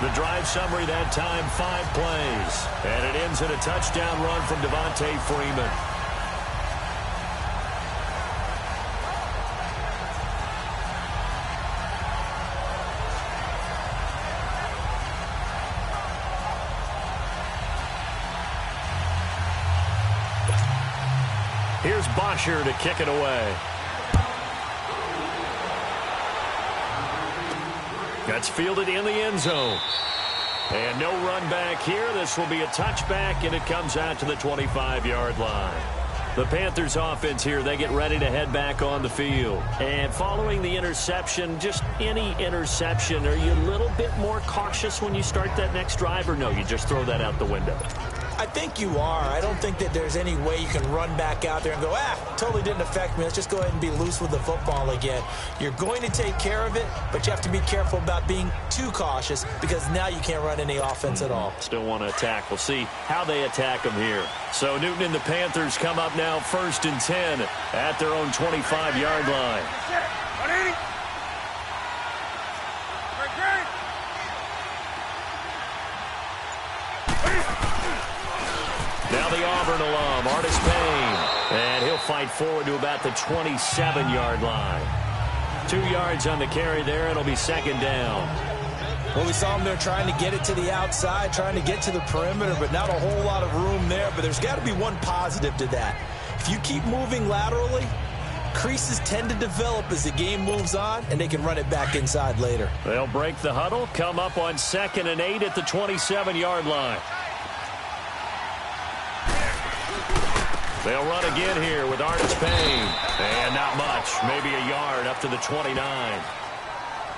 The drive summary that time, 5 plays. And it ends in a touchdown run from Devontae Freeman. Here's Bosher to kick it away. That's fielded in the end zone. And no run back here. This will be a touchback, and it comes out to the 25-yard line. The Panthers offense here, they get ready to head back on the field. And following the interception, just any interception, are you a little bit more cautious when you start that next drive, or no, you just throw that out the window? I think you are. I don't think that there's any way you can run back out there and go, totally didn't affect me. Let's just go ahead and be loose with the football again. You're going to take care of it, but you have to be careful about being too cautious because now you can't run any offense at all. Still want to attack. We'll see how they attack them here. So Newton and the Panthers come up now 1st and 10 at their own 25-yard line. Now the Auburn alum, Artis Payne. And he'll fight forward to about the 27-yard line. 2 yards on the carry there. It'll be 2nd down. Well, we saw him there trying to get it to the outside, trying to get to the perimeter, but not a whole lot of room there. But there's got to be one positive to that. If you keep moving laterally, creases tend to develop as the game moves on, and they can run it back inside later. They'll break the huddle, come up on 2nd and 8 at the 27-yard line. They'll run again here with Artis Payne. And not much, maybe a yard up to the 29.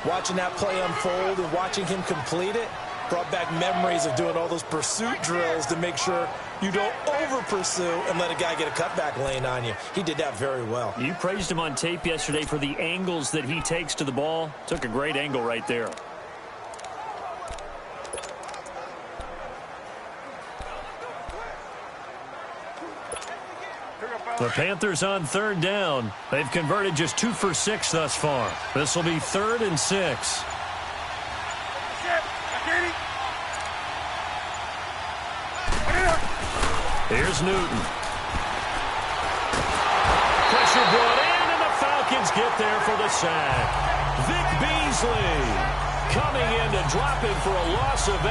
Watching that play unfold and watching him complete it brought back memories of doing all those pursuit drills to make sure you don't over-pursue and let a guy get a cutback lane on you. He did that very well. You praised him on tape yesterday for the angles that he takes to the ball. Took a great angle right there. The Panthers on 3rd down. They've converted just 2 for 6 thus far. This will be 3rd and 6. Here's Newton. Pressure brought in, and the Falcons get there for the sack. Vic Beasley coming in to drop him for a loss of 8,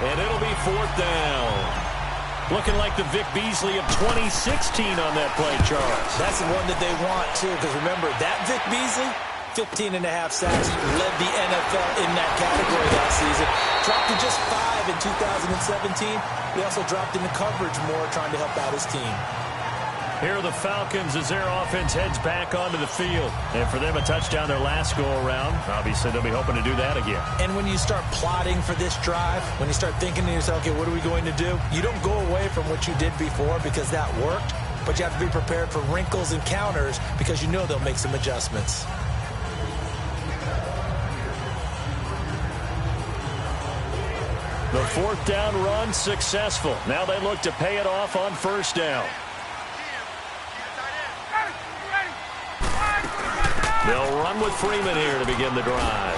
and it'll be 4th down. Looking like the Vic Beasley of 2016 on that play, Charles. That's the one that they want, too, because remember, that Vic Beasley, 15.5 sacks, led the NFL in that category last season. Dropped to just 5 in 2017. He also dropped into coverage more, trying to help out his team. Here are the Falcons as their offense heads back onto the field. And for them, a touchdown their last go-around. Obviously, they'll be hoping to do that again. And when you start plotting for this drive, when you start thinking to yourself, okay, what are we going to do? You don't go away from what you did before because that worked, but you have to be prepared for wrinkles and counters because you know they'll make some adjustments. The 4th down run successful. Now they look to pay it off on 1st down. They'll run with Freeman here to begin the drive.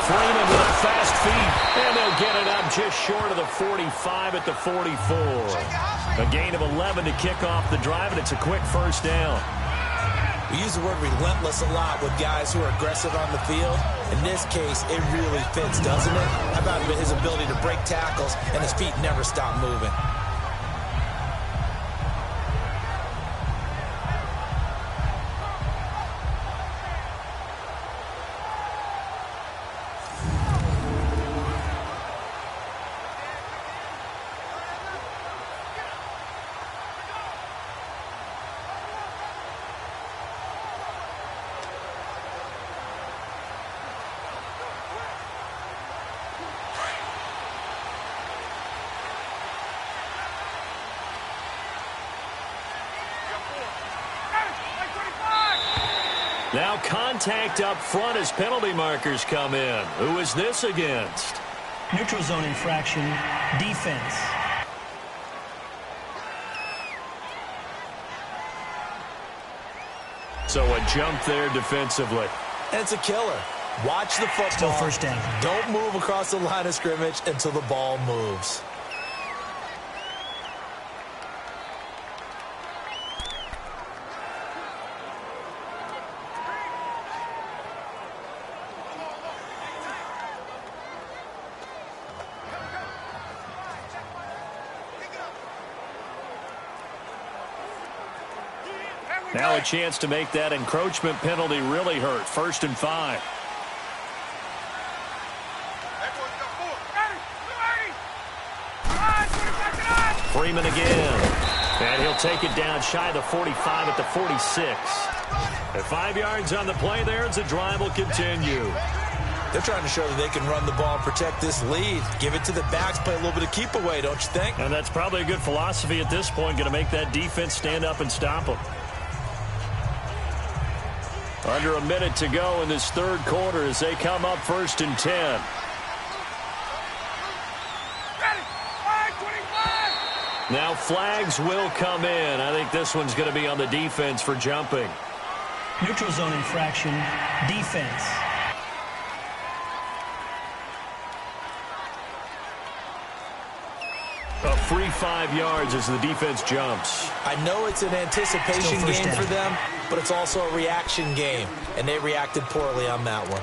Freeman with fast feet, and they'll get it up just short of the 45 at the 44. A gain of 11 to kick off the drive, and it's a quick 1st down. We use the word relentless a lot with guys who are aggressive on the field. In this case, it really fits, doesn't it? How about his ability to break tackles, and his feet never stop moving? Now contact up front as penalty markers come in. Who is this against? Neutral zone infraction, defense. So a jump there defensively. And it's a killer. Watch the football. Still 1st down. Don't move across the line of scrimmage until the ball moves. Now a chance to make that encroachment penalty really hurt. 1st and 5. Freeman again. And he'll take it down shy of the 45 at the 46. At 5 yards on the play there as the drive will continue. They're trying to show that they can run the ball and protect this lead. Give it to the backs, play a little bit of keep away, don't you think? And that's probably a good philosophy at this point, going to make that defense stand up and stop them. Under a minute to go in this third quarter as they come up 1st and 10. Now flags will come in. I think this one's going to be on the defense for jumping. Neutral zone infraction, defense. A free 5 yards as the defense jumps. I know it's an anticipation game for them, but it's also a reaction game, and they reacted poorly on that one.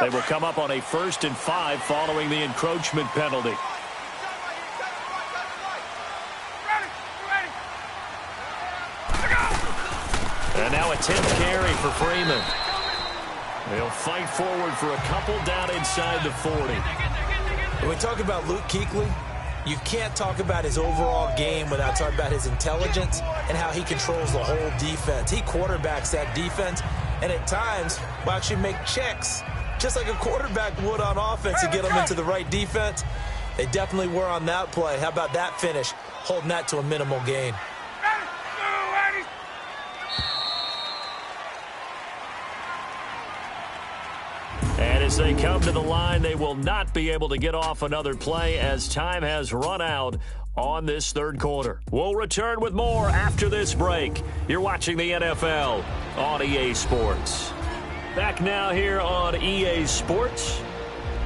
They will come up on a 1st and 5 following the encroachment penalty. And now a 10th carry for Freeman. They'll fight forward for a couple down inside the 40. When we talk about Luke Kuechly, you can't talk about his overall game without talking about his intelligence and how he controls the whole defense. He quarterbacks that defense, and at times will actually make checks, just like a quarterback would on offense, to get them into the right defense. They definitely were on that play. How about that finish, holding that to a minimal gain? And as they come to the line, they will not be able to get off another play as time has run out on this third quarter. We'll return with more after this break. You're watching the NFL on EA Sports. Back now here on EA Sports.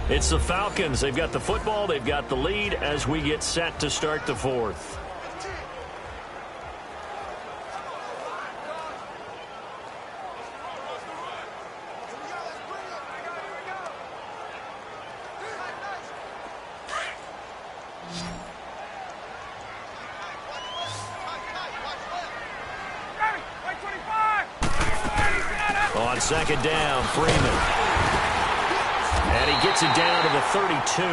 It's the Falcons. They've got the football. They've got the lead as we get set to start the fourth. On 2nd down, Freeman. And he gets it down to the 32.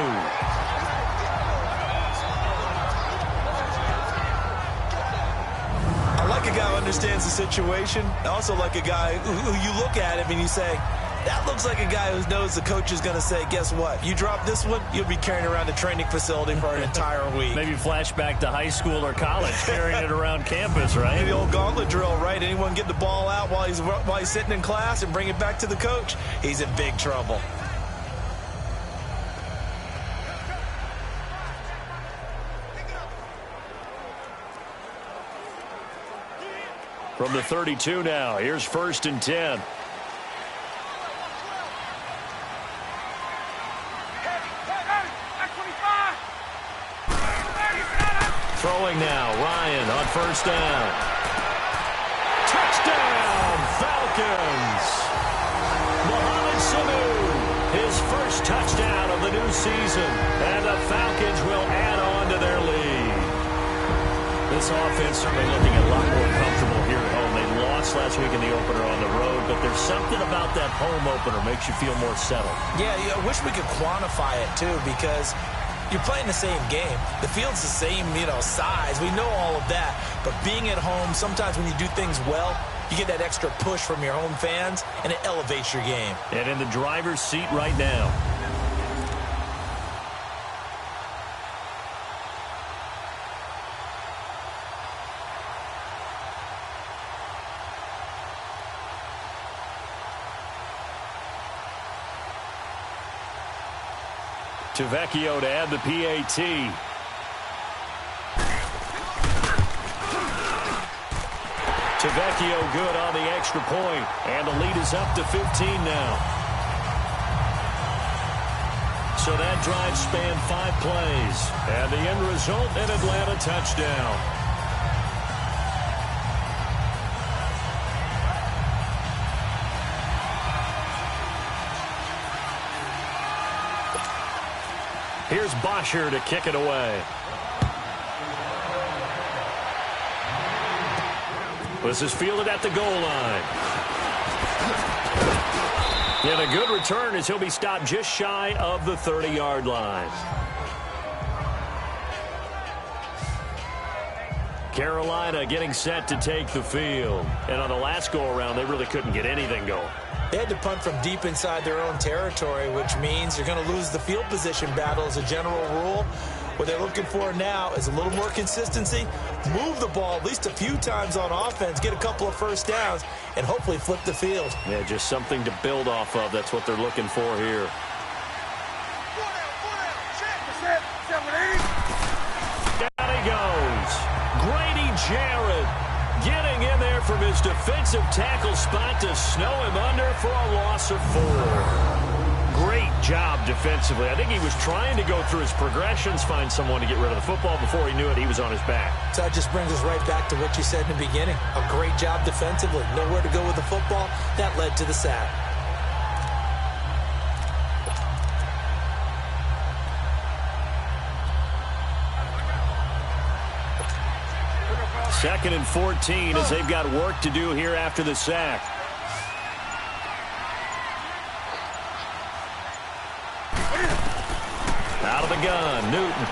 I like a guy who understands the situation. I also like a guy who you look at him and you say, that looks like a guy who knows the coach is going to say, guess what? You drop this one, you'll be carrying around a training facility for an entire week. Maybe flashback to high school or college, carrying it around campus, right? The old gauntlet drill, right? Anyone get the ball out while he's sitting in class and bring it back to the coach, he's in big trouble. From the 32 now, here's 1st and 10. Throwing now, Ryan on 1st down. Touchdown, Falcons! Mohamed Sanu, his first touchdown of the new season, and the Falcons will add on to their lead. This offense certainly looking a lot more comfortable here at home. They lost last week in the opener on the road, but there's something about that home opener makes you feel more settled. Yeah, I wish we could quantify it, too, because you're playing the same game. The field's the same, size. We know all of that. But being at home, sometimes when you do things well, you get that extra push from your home fans, and it elevates your game. And in the driver's seat right now. Tavecchio to add the PAT. Tavecchio good on the extra point, and the lead is up to 15 now. So that drive spanned 5 plays, and the end result, an Atlanta touchdown. Here's Bosher to kick it away. This is fielded at the goal line. And a good return as he'll be stopped just shy of the 30-yard line. Carolina getting set to take the field. And on the last go-around, they really couldn't get anything going. They had to punt from deep inside their own territory, which means you're going to lose the field position battle as a general rule. What they're looking for now is a little more consistency, move the ball at least a few times on offense, get a couple of first downs, and hopefully flip the field. Yeah, just something to build off of. That's what they're looking for here. Down he goes. Grady Jarrett getting in there from his defensive tackle spot to snow him under for a loss of 4. Great job defensively. I think he was trying to go through his progressions, find someone to get rid of the football. Before he knew it, he was on his back. So that just brings us right back to what you said in the beginning. A great job defensively. Nowhere to go with the football. That led to the sack. Second and 14 as they've got work to do here after the sack. Out of the gun, Newton.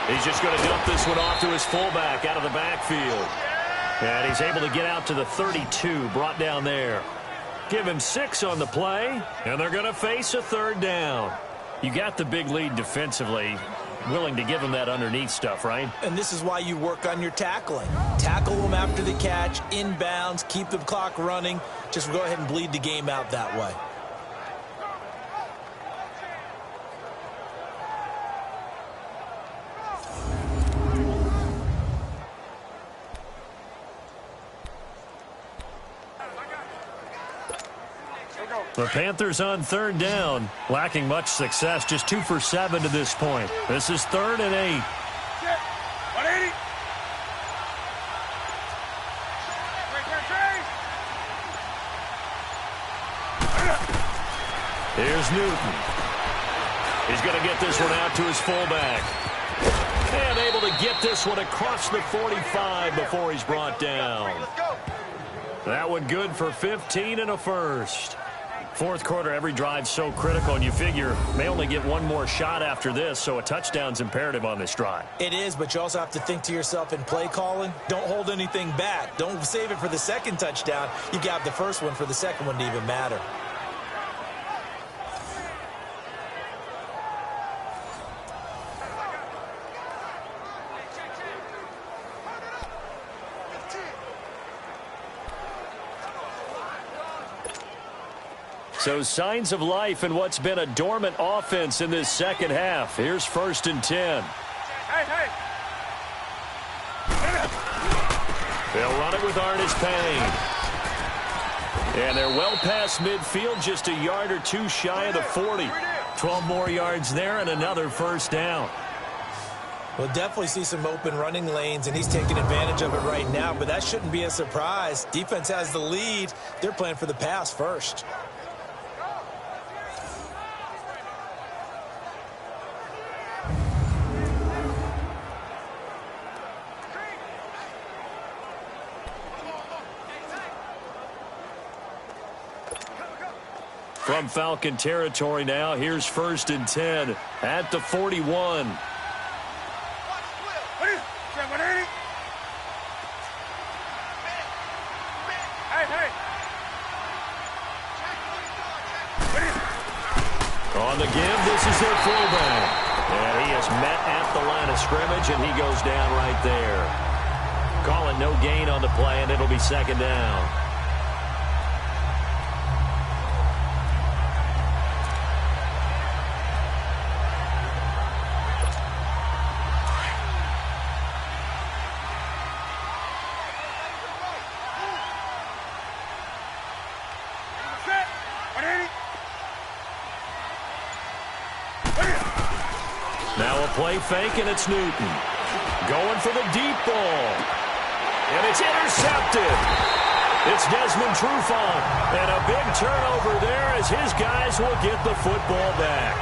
He's just going to dump this one off to his fullback out of the backfield. And he's able to get out to the 32, brought down there. Give him 6 on the play, and they're going to face a third down. You got the big lead defensively. Willing to give him that underneath stuff, right? And this is why you work on your tackling. Tackle them after the catch, inbounds, keep the clock running. Just go ahead and bleed the game out that way. The Panthers on third down, lacking much success, just 2 for 7 to this point. This is 3rd and 8. 180. Here's Newton. He's going to get this one out to his fullback. And able to get this one across the 45 before he's brought down. That one good for 15 and a first. Fourth quarter, every drive's so critical, and you figure may only get one more shot after this, so a touchdown's imperative on this drive. It is, but you also have to think to yourself in play calling, don't hold anything back. Don't save it for the second touchdown. You got the first one for the second one to even matter. So signs of life in what's been a dormant offense in this second half. Here's 1st and 10. Hey. They'll run it with Artis Payne. And they're well past midfield, just a yard or 2 shy of the 40. 12 more yards there and another first down. We'll definitely see some open running lanes, and he's taking advantage of it right now, but that shouldn't be a surprise. Defense has the lead. They're playing for the pass first. From Falcon territory now, here's 1st and 10 at the 41. On the give, this is their fullback. And he is met at the line of scrimmage, and he goes down right there. Call it no gain on the play, and it'll be 2nd down. Now a play fake, and it's Newton. Going for the deep ball. And it's intercepted. It's Desmond Trufant. And a big turnover there as his guys will get the football back.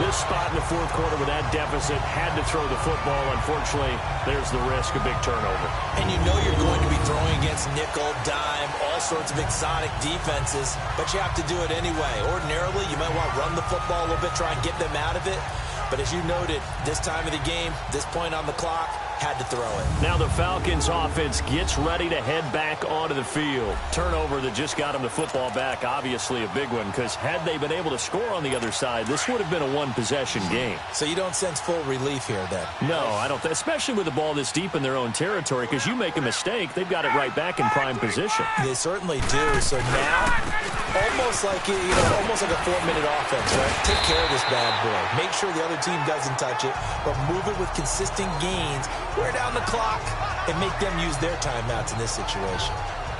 This spot in the fourth quarter with that deficit, had to throw the football. Unfortunately, there's the risk of big turnover. And you know you're going to be throwing against nickel, dime, all sorts of exotic defenses, but you have to do it anyway. Ordinarily, you might want to run the football a little bit, try and get them out of it. But as you noted, this time of the game, this point on the clock, had to throw it. Now the Falcons offense gets ready to head back onto the field. Turnover that just got them the football back, obviously a big one, because had they been able to score on the other side, this would have been a one-possession game. So you don't sense full relief here then? No, I don't, especially with the ball this deep in their own territory, because you make a mistake, they've got it right back in prime position. They certainly do. So now, almost like almost like a 4-minute offense, right? Take care of this bad boy. Make sure the other team doesn't touch it, but move it with consistent gains. Wear down the clock and make them use their timeouts in this situation.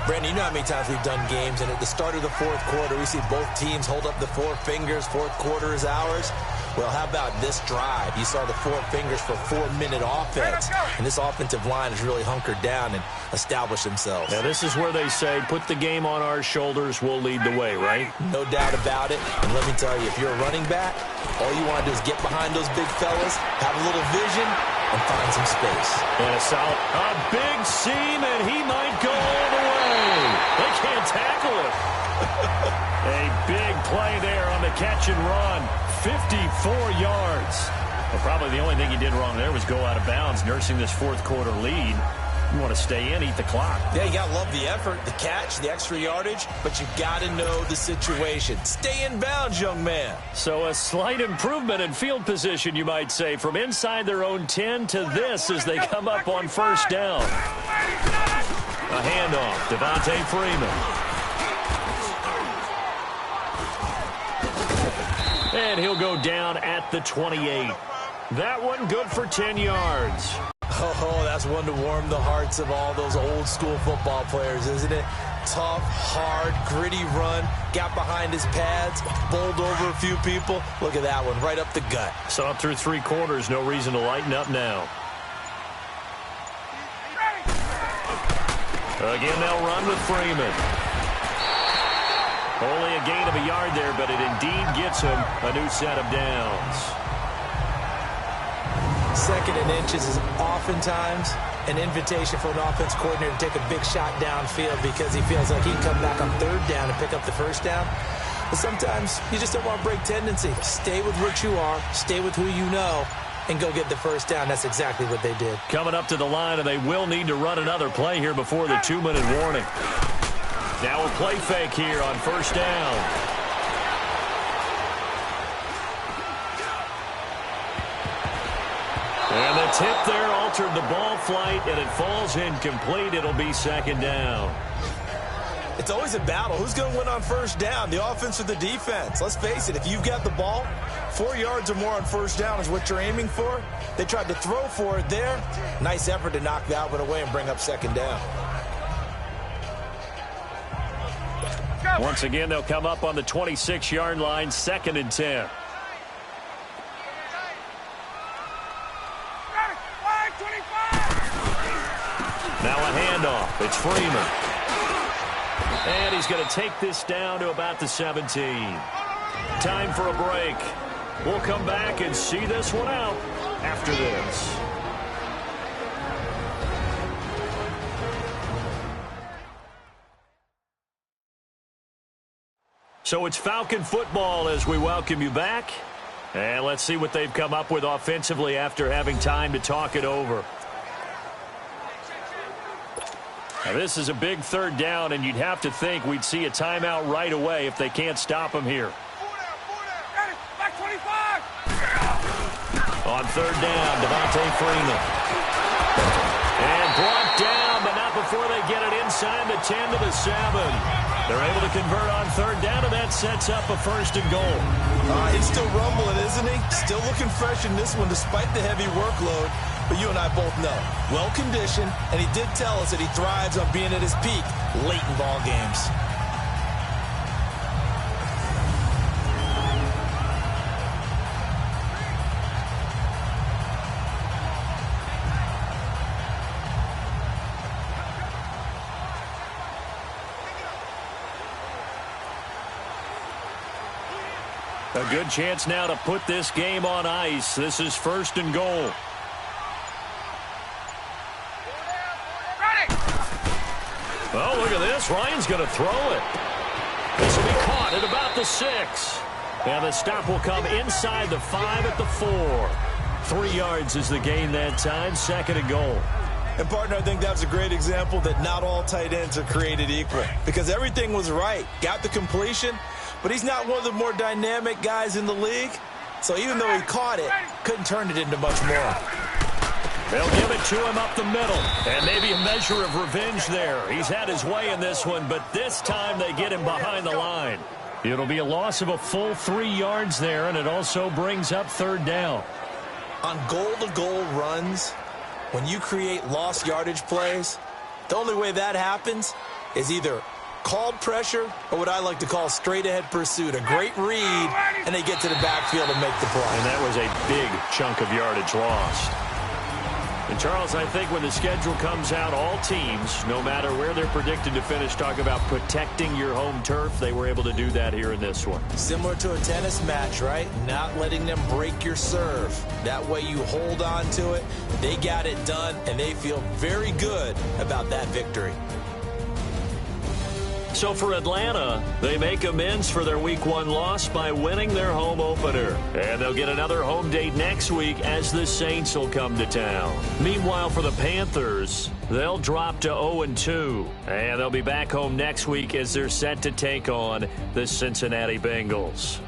Brandon, you know how many times we've done games, and at the start of the fourth quarter, we see both teams hold up the four fingers, fourth quarter is ours. Well, how about this drive? You saw the four fingers for 4-minute offense, and this offensive line has really hunkered down and established themselves. Now, this is where they say, put the game on our shoulders, we'll lead the way, right? No doubt about it, and let me tell you, if you're a running back, all you want to do is get behind those big fellas, have a little vision, and find some space. And a big seam, and he might go all the way. They can't tackle him. A big play there on the catch and run. 54 yards. Well, probably the only thing he did wrong there was go out of bounds, nursing this fourth quarter lead. You want to stay in, eat the clock. Yeah, you got to love the effort, the catch, the extra yardage, but you got to know the situation. Stay in bounds, young man. So a slight improvement in field position, you might say, from inside their own 10 to this as they come up on first down. A handoff, Devontae Freeman. And he'll go down at the 28. That one good for 10 yards. Oh, that's one to warm the hearts of all those old school football players, isn't it? Tough, hard, gritty run. Got behind his pads, bowled over a few people. Look at that one, right up the gut. So up through three quarters, no reason to lighten up now. Again, they'll run with Freeman. Only a gain of a yard there, but it indeed gets him a new set of downs. Second and inches is oftentimes an invitation for an offense coordinator to take a big shot downfield because he feels like he can come back on third down and pick up the first down. But sometimes you just don't want to break tendency. Stay with what you are, stay with who you know, and go get the first down. That's exactly what they did. Coming up to the line, and they will need to run another play here before the 2-minute warning. Now a play fake here on first down. And the tip there altered the ball flight, and it falls incomplete. It'll be second down. It's always a battle. Who's going to win on first down, the offense or the defense? Let's face it, if you've got the ball, 4 yards or more on first down is what you're aiming for. They tried to throw for it there. Nice effort to knock that one away and bring up second down. Once again, they'll come up on the 26-yard line, 2nd and 10. Now a handoff. It's Freeman. And he's going to take this down to about the 17. Time for a break. We'll come back and see this one out after this. So it's Falcon football as we welcome you back. And let's see what they've come up with offensively after having time to talk it over. Now this is a big third down, and you'd have to think we'd see a timeout right away if they can't stop him here. On third down, Devontae Freeman. And brought down, but not before they get it inside the 10 to the 7. They're able to convert on third down, and that sets up a 1st and goal. He's still rumbling, isn't he? Still looking fresh in this one despite the heavy workload. But you and I both know, well-conditioned, and he did tell us that he thrives on being at his peak late in ball games. A good chance now to put this game on ice. This is 1st and goal. Oh, look at this. Ryan's going to throw it. This will be caught at about the 6. And the stop will come inside the 5 at the 4. 3 yards is the gain that time. 2nd and goal. And, partner, I think that's a great example that not all tight ends are created equal. Because everything was right. Got the completion, but he's not one of the more dynamic guys in the league. So even though he caught it, couldn't turn it into much more. They'll give it to him up the middle. And maybe a measure of revenge there. He's had his way in this one, but this time they get him behind the line. It'll be a loss of a full 3 yards there, and it also brings up 3rd down. On goal-to-goal runs, when you create lost yardage plays, the only way that happens is either called pressure or what I like to call straight-ahead pursuit. A great read, and they get to the backfield and make the play. And that was a big chunk of yardage lost. And, Charles, I think when the schedule comes out, all teams, no matter where they're predicted to finish, talk about protecting your home turf. They were able to do that here in this one. Similar to a tennis match, right? Not letting them break your serve. That way you hold on to it. They got it done, and they feel very good about that victory. So for Atlanta, they make amends for their Week 1 loss by winning their home opener. And they'll get another home date next week as the Saints will come to town. Meanwhile, for the Panthers, they'll drop to 0-2. And they'll be back home next week as they're set to take on the Cincinnati Bengals.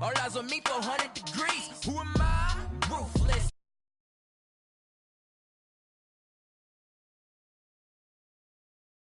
All eyes on me, 400 degrees. Who am I? Ruthless.